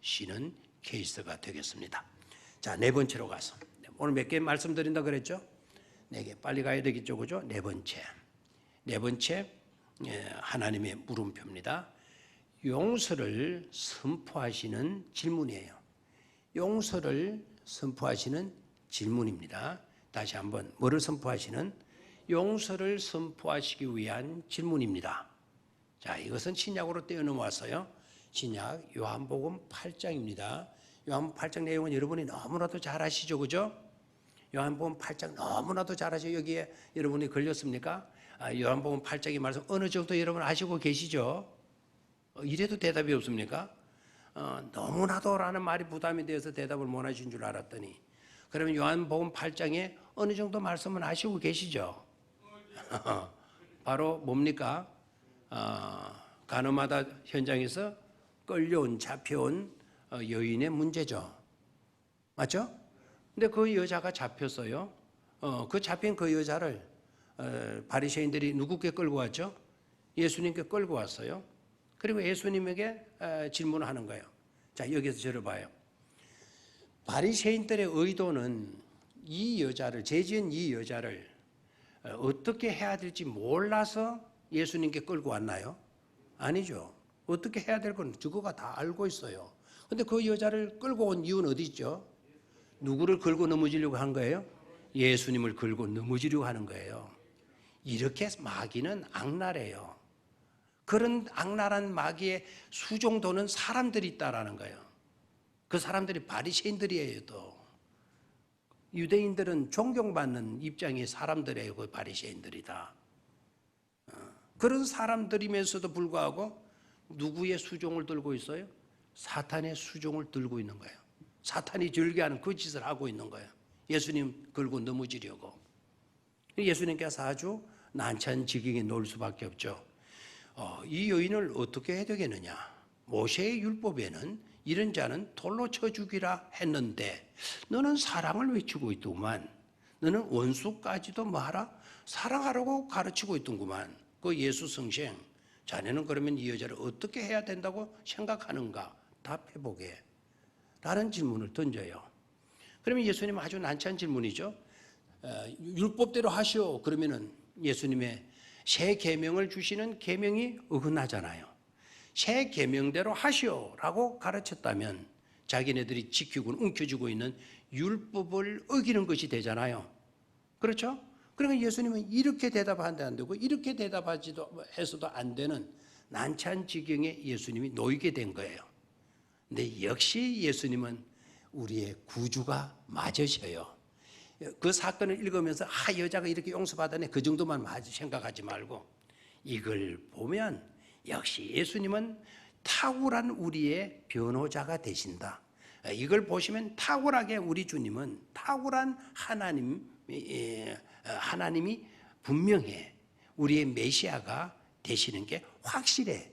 쉬는 케이스가 되겠습니다. 자, 네 번째로 가서 오늘 몇 개 말씀드린다 그랬죠? 4개 빨리 가야 되겠죠, 그죠? 네 번째 하나님의 물음표입니다. 용서를 선포하시는 질문이에요. 용서를 선포하시는 질문입니다. 다시 한번 뭐를 선포하시는? 용서를 선포하시기 위한 질문입니다. 자, 이것은 신약으로 떼어놓아서요. 신약 요한복음 8장입니다. 요한복음 8장 내용은 여러분이 너무나도 잘 아시죠, 그죠? 요한복음 8장 너무나도 잘 아시죠? 여기에 여러분이 걸렸습니까? 요한복음 8장의 말씀 어느 정도 여러분 아시고 계시죠? 이래도 대답이 없습니까? 너무나도라는 말이 부담이 되어서 대답을 못 하신 줄 알았더니, 그러면 요한복음 8장에 어느 정도 말씀은 아시고 계시죠? 바로 뭡니까? 가늠하다 현장에서 끌려온 잡혀온 여인의 문제죠. 맞죠? 근데 그 여자가 잡혔어요. 그 잡힌 그 여자를 바리새인들이 누구께 끌고 왔죠? 예수님께 끌고 왔어요. 그리고 예수님에게 질문을 하는 거예요. 자, 여기서 들어봐요. 바리새인들의 의도는 이 여자를, 죄지은 이 여자를 어떻게 해야 될지 몰라서 예수님께 끌고 왔나요? 아니죠. 어떻게 해야 될 건 저거가 다 알고 있어요. 근데 그 여자를 끌고 온 이유는 어디 있죠? 누구를 걸고 넘어지려고 한 거예요? 예수님을 걸고 넘어지려고 하는 거예요. 이렇게 마귀는 악랄해요. 그런 악랄한 마귀의 수종도는 사람들이 있다라는 거예요. 그 사람들이 바리새인들이에요. 또 유대인들은 존경받는 입장의 사람들이에요. 그 바리새인들이다. 그런 사람들이면서도 불구하고 누구의 수종을 들고 있어요? 사탄의 수종을 들고 있는 거예요. 사탄이 즐겨하는 그 짓을 하고 있는 거예요. 예수님 걸고 넘어지려고. 예수님께서 아주 난처한 지경에 놓을 수밖에 없죠. 이 여인을 어떻게 해야 되겠느냐? 모세의 율법에는 이런 자는 돌로 쳐 죽이라 했는데 너는 사랑을 외치고 있더구만. 너는 원수까지도 뭐하라? 사랑하라고 가르치고 있더구만. 그 예수 성생, 자네는 그러면 이 여자를 어떻게 해야 된다고 생각하는가? 답해보게. 라는 질문을 던져요. 그러면 예수님은 아주 난처한 질문이죠. 율법대로 하시오. 그러면은 예수님의 새 계명을 주시는 계명이 어긋나잖아요. 새 계명대로 하시오라고 가르쳤다면 자기네들이 지키고 움켜쥐고 있는 율법을 어기는 것이 되잖아요. 그렇죠? 그러니까 예수님은 이렇게 대답하는데 안 되고 이렇게 대답하지도 해서도 안 되는 난처한 지경에 예수님이 놓이게 된 거예요. 근데 역시 예수님은 우리의 구주가 맞으셔요. 그 사건을 읽으면서 여자가 이렇게 용서받았네 그 정도만 생각하지 말고 이걸 보면 역시 예수님은 탁월한 우리의 변호자가 되신다. 이걸 보시면 탁월하게 우리 주님은 탁월한 하나님이 분명해. 우리의 메시아가 되시는 게 확실해.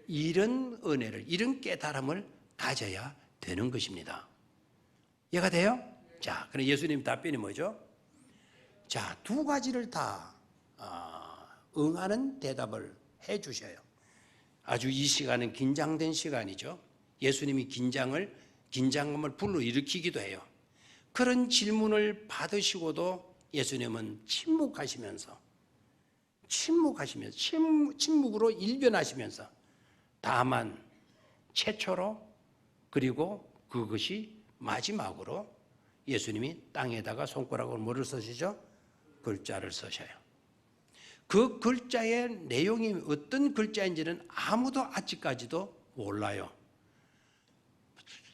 이런 은혜를, 이런 깨달음을 가져야 되는 것입니다. 이해가 돼요? 자, 그럼 예수님 답변이 뭐죠? 자, 두 가지를 다 응하는 대답을 해 주셔요. 아주 이 시간은 긴장된 시간이죠. 예수님이 긴장감을 불러일으키기도 해요. 그런 질문을 받으시고도 예수님은 침묵으로 일변하시면서 다만 최초로 그리고 그것이 마지막으로 예수님이 땅에다가 손가락으로 뭐를 쓰시죠? 글자를 쓰셔요. 그 글자의 내용이 어떤 글자인지는 아무도 아직까지도 몰라요.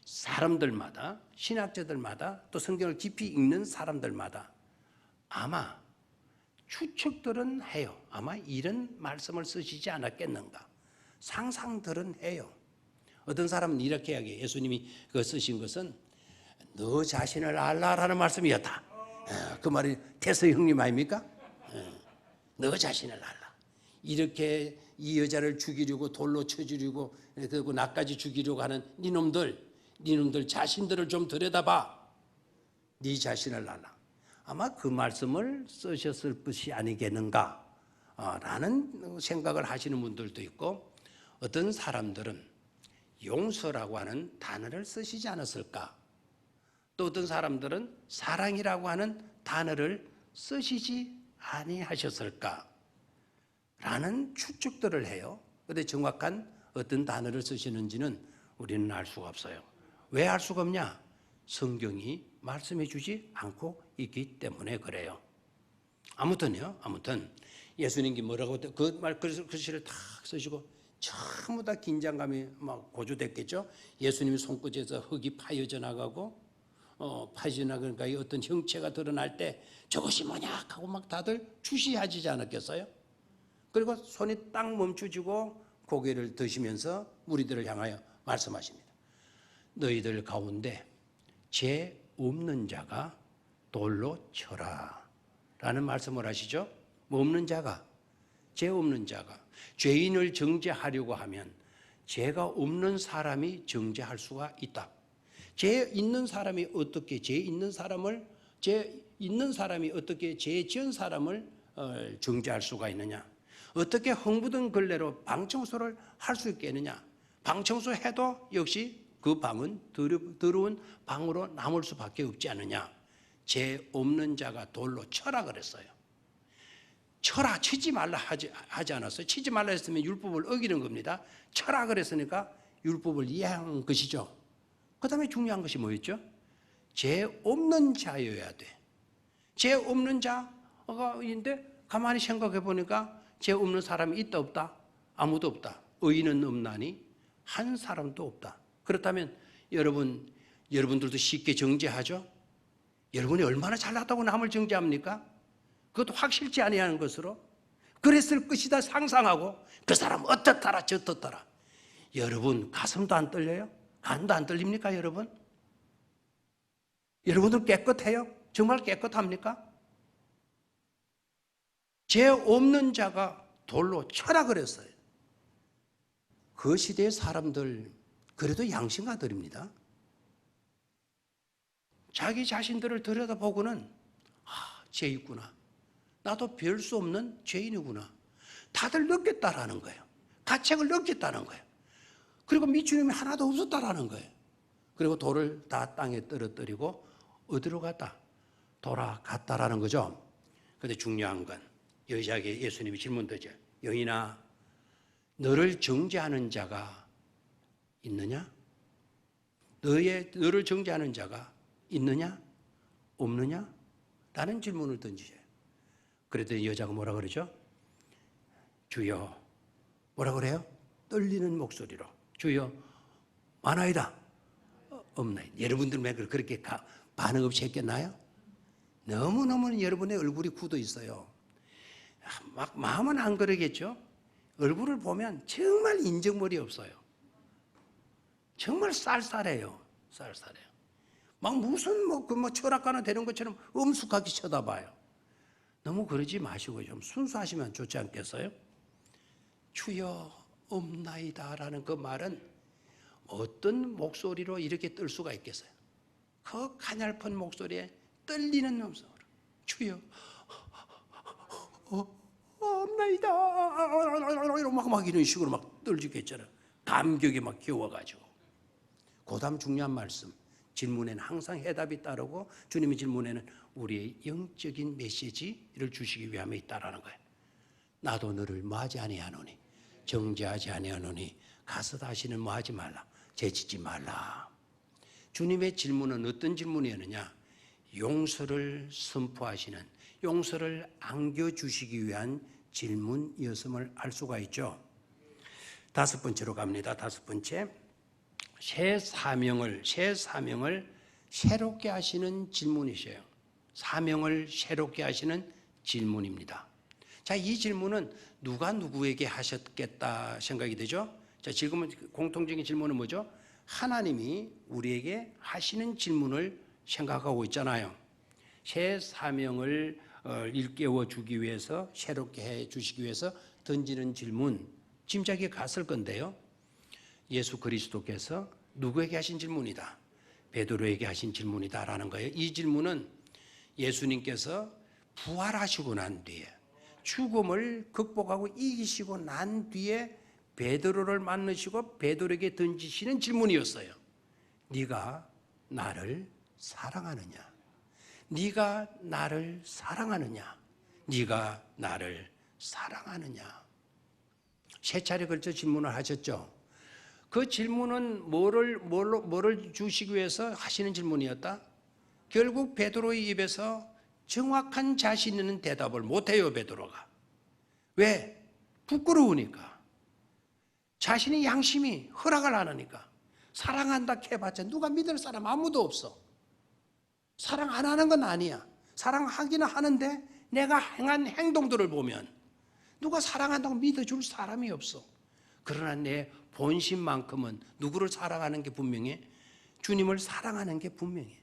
사람들마다, 신학자들마다 또 성경을 깊이 읽는 사람들마다 아마 추측들은 해요. 아마 이런 말씀을 쓰시지 않았겠는가. 상상들은 해요. 어떤 사람은 이렇게 이야기해요. 예수님이 그 쓰신 것은 너 자신을 알라라는 말씀이었다. 그 말이 태서 형님 아닙니까? 너 자신을 알라. 이렇게 이 여자를 죽이려고 돌로 쳐주려고 그리고 나까지 죽이려고 하는 니놈들 자신들을 좀 들여다봐. 네 자신을 알라. 아마 그 말씀을 쓰셨을 것이 아니겠는가 라는 생각을 하시는 분들도 있고 어떤 사람들은 용서라고 하는 단어를 쓰시지 않았을까? 또 어떤 사람들은 사랑이라고 하는 단어를 쓰시지 아니하셨을까? 라는 추측들을 해요. 그런데 정확한 어떤 단어를 쓰시는지는 우리는 알 수가 없어요. 왜 알 수가 없냐? 성경이 말씀해 주지 않고 있기 때문에 그래요. 아무튼 예수님께 뭐라고 글씨를 탁 쓰시고 전부 다 긴장감이 막 고조됐겠죠. 예수님이 손끝에서 흙이 파여져 나가고 파여져 나가니까 어떤 형체가 드러날 때 저것이 뭐냐 하고 막 다들 주시하지 않았겠어요? 그리고 손이 딱 멈추지고 고개를 드시면서 무리들을 향하여 말씀하십니다. 너희들 가운데 죄 없는 자가 돌로 쳐라 라는 말씀을 하시죠. 뭐 없는 자가, 죄 없는 자가 죄인을 정죄하려고 하면 죄가 없는 사람이 정죄할 수가 있다. 죄 있는 사람이 어떻게 죄 있는 사람이 어떻게 죄 지은 사람을 정죄할 수가 있느냐? 어떻게 흥부든 걸레로 방 청소를 할 수 있겠느냐? 방 청소해도 역시 그 방은 더러운 방으로 남을 수밖에 없지 않느냐? 죄 없는 자가 돌로 쳐라 그랬어요. 쳐라, 치지 말라 하지 않았어요. 치지 말라 했으면 율법을 어기는 겁니다. 쳐라 그랬으니까 율법을 이해한 것이죠. 그 다음에 중요한 것이 뭐였죠? 죄 없는 자여야 돼. 죄 없는 자가 있는데 가만히 생각해 보니까 죄 없는 사람이 있다 없다? 아무도 없다. 의인은 없나니 한 사람도 없다. 그렇다면 여러분들도 쉽게 정죄하죠? 여러분이 얼마나 잘났다고 남을 정죄합니까? 그것도 확실치 아니하는 것으로 그랬을 것이다 상상하고 그 사람 어떻더라 저떻더라. 여러분 가슴도 안 떨려요? 간도 안 떨립니까 여러분? 여러분들 깨끗해요? 정말 깨끗합니까? 죄 없는 자가 돌로 쳐라 그랬어요. 그 시대의 사람들 그래도 양심가들입니다. 자기 자신들을 들여다보고는 죄 있구나. 나도 별 수 없는 죄인이구나. 다들 느꼈다라는 거예요. 가책을 느꼈다는 거예요. 그리고 미추님이 하나도 없었다라는 거예요. 그리고 돌을 다 땅에 떨어뜨리고 어디로 갔다? 돌아갔다라는 거죠. 그런데 중요한 건 여자에게 예수님이 질문드리죠. 여인아, 너를 정죄하는 자가 있느냐? 너를 정죄하는 자가 있느냐? 없느냐? 라는 질문을 던지셔요. 그랬더니 여자가 뭐라 그러죠? 주여, 뭐라 그래요? 떨리는 목소리로 주여, 많아이다. 없나이다. 여러분들 왜 그렇게 반응 없이 했겠나요? 너무너무 여러분의 얼굴이 굳어 있어요. 막 마음은 안 그러겠죠? 얼굴을 보면 정말 인정머리 없어요. 정말 쌀쌀해요. 쌀쌀해요. 막 무슨 철학가나 되는 것처럼 엄숙하게 쳐다봐요. 너무 그러지 마시고 좀 순수하시면 좋지 않겠어요? 주여 없나이다라는 그 말은 어떤 목소리로 이렇게 떨 수가 있겠어요? 그 가냘픈 목소리에 떨리는 목소리. 주여 없나이다. 막 이런 식으로 막 떨리겠잖아요. 감격이 막 겨워가지고. 그 다음 중요한 말씀. 질문에는 항상 해답이 따르고 주님의 질문에는 우리의 영적인 메시지를 주시기 위함에 있다라는 거예요. 나도 너를 뭐하지 아니하노니 정죄하지 아니하노니 가서 다시는 뭐하지 말라 죄짓지 말라. 주님의 질문은 어떤 질문이었느냐? 용서를 선포하시는 용서를 안겨주시기 위한 질문이었음을 알 수가 있죠. 다섯 번째로 갑니다. 다섯 번째, 새 사명을 새롭게 하시는 질문이셔요. 사명을 새롭게 하시는 질문입니다. 자, 이 질문은 누가 누구에게 하셨겠다 생각이 되죠? 자, 지금은 공통적인 질문은 뭐죠? 하나님이 우리에게 하시는 질문을 생각하고 있잖아요. 새 사명을 일깨워 주기 위해서, 새롭게 해 주시기 위해서 던지는 질문, 짐작이 갔을 건데요. 예수 그리스도께서 누구에게 하신 질문이다? 베드로에게 하신 질문이다라는 거예요. 이 질문은 예수님께서 부활하시고 난 뒤에 죽음을 극복하고 이기시고 난 뒤에 베드로를 만나시고 베드로에게 던지시는 질문이었어요. 네가 나를 사랑하느냐? 네가 나를 사랑하느냐? 네가 나를 사랑하느냐? 세 차례 걸쳐 질문을 하셨죠. 그 질문은 뭐를 주시기 위해서 하시는 질문이었다? 결국 베드로의 입에서 정확한 자신 있는 대답을 못해요, 베드로가. 왜? 부끄러우니까. 자신의 양심이 허락을 안 하니까. 사랑한다 해봤자 누가 믿을 사람 아무도 없어. 사랑 안 하는 건 아니야. 사랑하기는 하는데 내가 행한 행동들을 보면 누가 사랑한다고 믿어줄 사람이 없어. 그러나 내 본심만큼은 누구를 사랑하는 게 분명해? 주님을 사랑하는 게 분명해.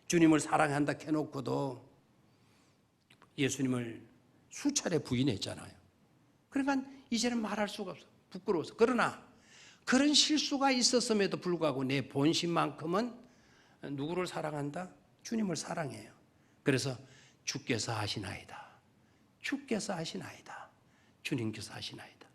주님을 사랑한다 해놓고도 예수님을 수차례 부인했잖아요. 그러니까 이제는 말할 수가 없어. 부끄러워서. 그러나 그런 실수가 있었음에도 불구하고 내 본심만큼은 누구를 사랑한다? 주님을 사랑해요. 그래서 주께서 하시나이다. 주께서 하시나이다. 주님께서 하시나이다.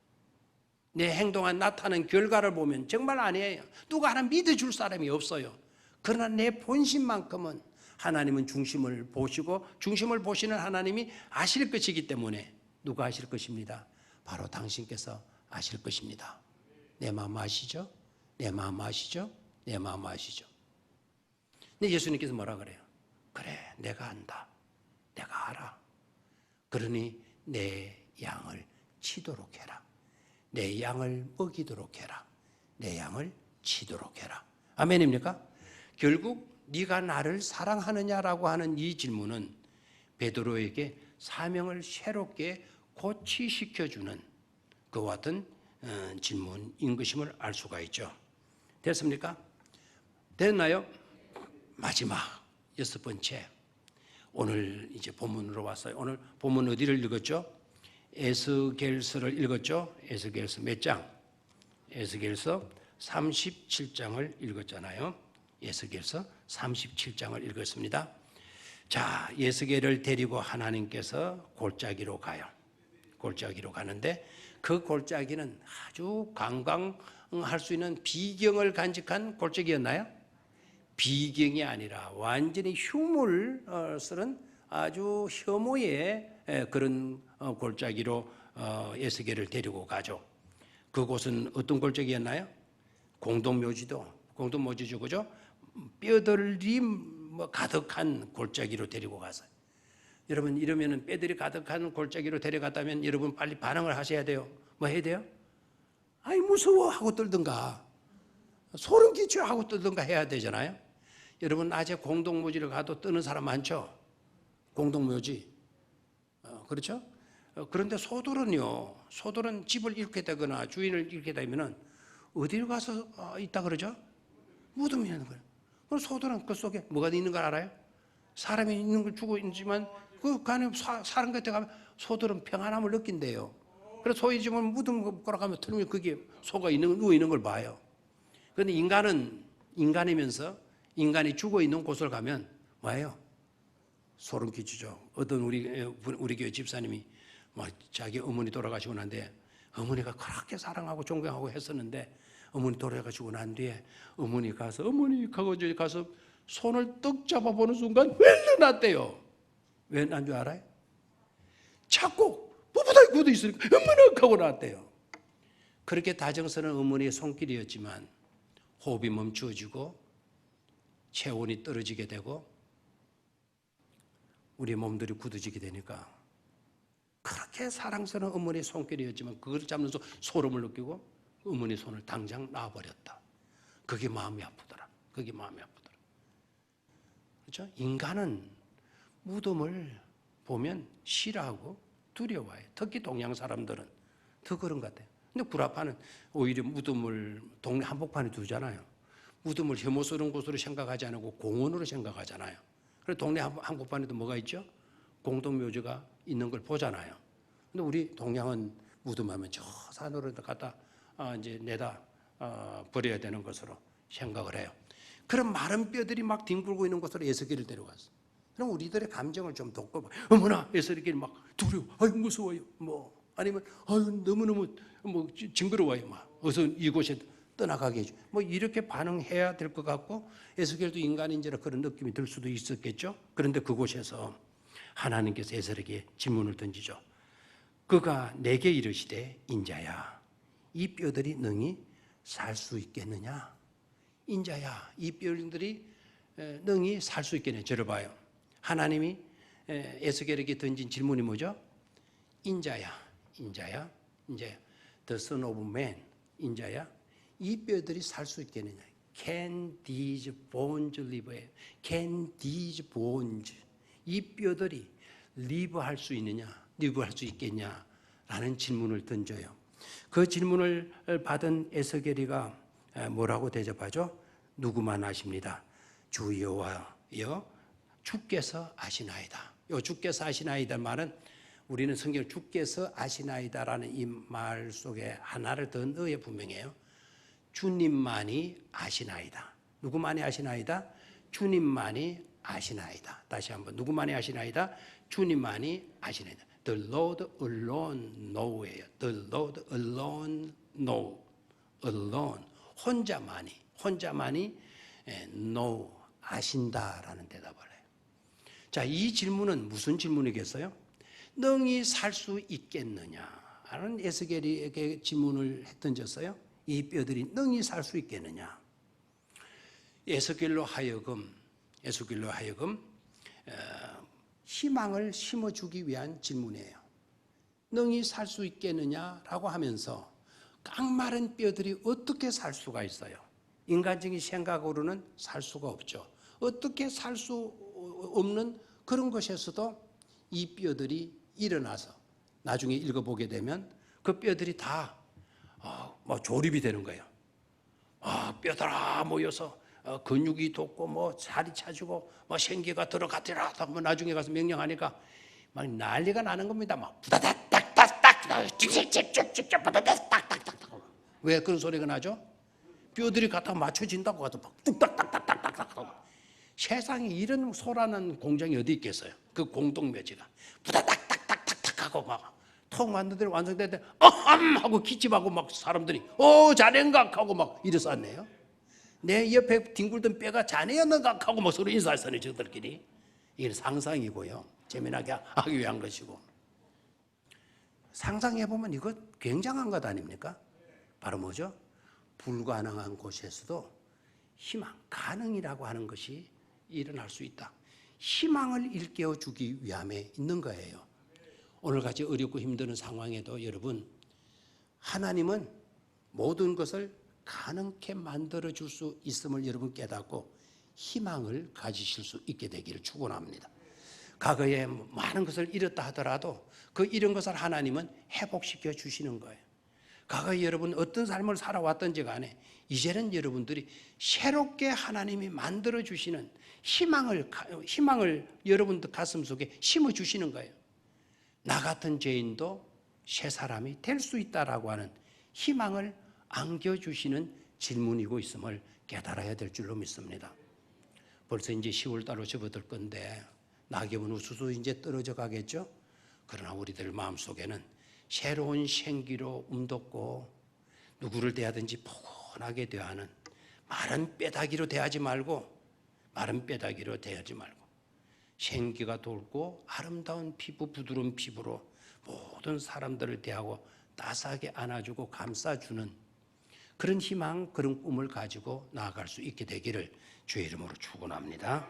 내 행동한 나타나는 결과를 보면 정말 아니에요. 누가 하나 믿어줄 사람이 없어요. 그러나 내 본심만큼은 하나님은 중심을 보시고 중심을 보시는 하나님이 아실 것이기 때문에 누가 아실 것입니다? 바로 당신께서 아실 것입니다. 내 마음 아시죠? 내 마음 아시죠? 내 마음 아시죠? 근데 예수님께서 뭐라 그래요? 그래, 내가 안다. 내가 알아. 그러니 내 양을 치도록 해라. 내 양을 먹이도록 해라. 내 양을 치도록 해라. 아멘입니까? 결국 네가 나를 사랑하느냐라고 하는 이 질문은 베드로에게 사명을 새롭게 고취시켜주는 그와 같은 질문인 것임을 알 수가 있죠. 됐습니까? 됐나요? 마지막 6번째. 오늘 이제 본문으로 왔어요. 오늘 본문 어디를 읽었죠? 에스겔서를 읽었죠? 에스겔서 몇 장? 에스겔서 37장을 읽었잖아요. 에스겔서 37장을 읽었습니다. 자, 에스겔을 데리고 하나님께서 골짜기로 가요. 골짜기로 가는데 그 골짜기는 아주 관광할 수 있는 비경을 간직한 골짜기였나요? 비경이 아니라 완전히 흉물 쓰는 아주 혐오의 그런 골짜기로 에스겔을 데리고 가죠. 그곳은 어떤 골짜기였나요? 공동묘지죠, 그죠? 뼈들이 가득한 골짜기로 데리고 갔어요. 여러분, 이러면은 뼈들이 가득한 골짜기로 데려갔다면 여러분 빨리 반응을 하셔야 돼요. 뭐 해야 돼요? 아이, 무서워 하고 떨든가, 소름 끼쳐 하고 떨든가 해야 되잖아요. 여러분, 낮에 공동묘지를 가도 뜨는 사람 많죠? 공동묘지. 그렇죠? 그런데 소들은 집을 잃게 되거나 주인을 잃게 되면은 어디로 가서 있다 그러죠? 무덤이 있는 거예요. 그럼 소들은 그 속에 뭐가 있는 걸 알아요? 사람이 있는 걸 주고 있지만 그 안에 사람 곁에 가면 소들은 평안함을 느낀대요. 그래서 소의 집을 무덤 걸어가면 틀리면 거기에 소가 누워 있는 걸 봐요. 그런데 인간이면서 인간이 죽어 있는 곳을 가면 뭐예요? 소름 끼치죠. 어떤 우리 교회 집사님이 자기 어머니 돌아가시고 난 뒤에 어머니가 그렇게 사랑하고 존경하고 했었는데 어머니 돌아가시고 난 뒤에 어머니 가서 손을 떡 잡아보는 순간 웰러났대요. 왜 난 줄 알아요? 자꾸 뻣뻣하게 굳어 있으니까 어머나 하고 났대요. 그렇게 다정스러운 어머니의 손길이었지만 호흡이 멈추어지고 체온이 떨어지게 되고 우리 몸들이 굳어지게 되니까 그렇게 사랑스러운 어머니의 손길이었지만 그걸 잡는 소름을 느끼고 어머니 손을 당장 놔버렸다. 그게 마음이 아프더라. 그렇죠? 인간은 무덤을 보면 싫어하고 두려워해요. 특히 동양 사람들은 더 그런 것 같아요. 근데 구라파는 오히려 무덤을 동네 한복판에 두잖아요. 무덤을 혐오스러운 곳으로 생각하지 않고 공원으로 생각하잖아요. 그래서 동네 한복판에도 뭐가 있죠? 공동묘지가 있는 걸 보잖아요. 근데 우리 동양은 무덤하면 저 산으로 갖다 이제 내다 버려야 되는 것으로 생각을 해요. 그런 마른 뼈들이 막 뒹굴고 있는 곳으로 에스겔을 데려갔어. 그럼 우리들의 감정을 좀 돋궈봐. 어머나, 에스겔이 막 두려워, 아유 무서워요. 아니면 아유 너무너무 뭐 징그러워요. 막 어서 이곳에 떠나가게 해줘. 뭐 이렇게 반응해야 될 것 같고 에스겔도 인간인지라 그런 느낌이 들 수도 있었겠죠. 그런데 그곳에서 하나님께서 에스겔에게 질문을 던지죠. 그가 내게 이르시되 인자야 이 뼈들이 능히 살 수 있겠느냐. 인자야 이 뼈들이 능히 살 수 있겠느냐. 저를 봐요. 하나님이 에스겔에게 던진 질문이 뭐죠? 인자야 인자야 이제 the son of man 인자야 이 뼈들이 살 수 있겠느냐. Can these bones live? Can these bones 이 뼈들이 live 할 수 있느냐, live 할 수 있겠냐 라는 질문을 던져요. 그 질문을 받은 에스겔이가 뭐라고 대접하죠? 누구만 아십니다. 주 여호와여 주께서 아시나이다. 요 주께서 아시나이다 말은 우리는 성경을 주께서 아시나이다라는 이 말 속에 하나를 더 넣어야 분명해요. 주님만이 아시나이다. 누구만이 아시나이다? 주님만이 아시나이다. 다시 한번 누구만이 아시나이다? 주님만이 아시나이다. The Lord alone know예요. The Lord alone know. alone 혼자만이 know 아신다라는 대답을 해요. 자, 이 질문은 무슨 질문이겠어요? 능히 살 수 있겠느냐라는 에스겔에게 질문을 던졌어요. 이 뼈들이 능히 살 수 있겠느냐. 에스겔로 하여금 희망을 심어주기 위한 질문이에요. 능히 살 수 있겠느냐라고 하면서 깡마른 뼈들이 어떻게 살 수가 있어요? 인간적인 생각으로는 살 수가 없죠. 어떻게 살 수 없는 그런 것에서도 이 뼈들이 일어나서 나중에 읽어보게 되면 그 뼈들이 다 조립이 되는 거예요. 뼈들아 모여서 근육이 돋고 뭐 살이 차지고 뭐 생기가 들어가더라 하고 나중에 가서 명령하니까 막 난리가 나는 겁니다. 막 부다닥닥닥닥 쭉쭉쭉쭉쭉 부다닥닥닥닥. 왜 그런 소리가 나죠? 뼈들이 갖다 맞춰진다고 가서 막 뚝딱딱딱딱딱. 세상에 이런 소라는 공장이 어디 있겠어요? 그 공동묘지가 부다닥닥닥닥닥 하고 막 통 완성될 때 하고 기침하고 막 사람들이 자네인가 하고 막 이래서 왔네요. 내 옆에 뒹굴던 뼈가 자네였는가 하고 막 서로 인사했어요. 저들끼리. 이게 상상이고요. 재미나게 하기 위한 것이고. 상상해보면 이거 굉장한 것 아닙니까? 바로 뭐죠? 불가능한 곳에서도 희망, 가능이라고 하는 것이 일어날 수 있다. 희망을 일깨워주기 위함에 있는 거예요. 오늘같이 어렵고 힘든 상황에도 여러분, 하나님은 모든 것을 가능케 만들어줄 수 있음을 여러분 깨닫고 희망을 가지실 수 있게 되기를 축원합니다. 과거에 많은 것을 잃었다 하더라도 그 잃은 것을 하나님은 회복시켜 주시는 거예요. 과거에 여러분 어떤 삶을 살아왔던지 간에 이제는 여러분들이 새롭게 하나님이 만들어 주시는 희망을 여러분들 가슴 속에 심어 주시는 거예요. 나 같은 죄인도 새 사람이 될 수 있다라고 하는 희망을 안겨주시는 질문이고 있음을 깨달아야 될 줄로 믿습니다. 벌써 이제 10월달로 접어들 건데 낙엽은 우수수 이제 떨어져 가겠죠. 그러나 우리들 마음속에는 새로운 생기로 움돋고 누구를 대하든지 포근하게 대하는 마른 뼈다귀로 대하지 말고 생기가 돌고 아름다운 피부, 부드러운 피부로 모든 사람들을 대하고 따스하게 안아주고 감싸주는 그런 희망, 그런 꿈을 가지고 나아갈 수 있게 되기를 주의 이름으로 축원합니다.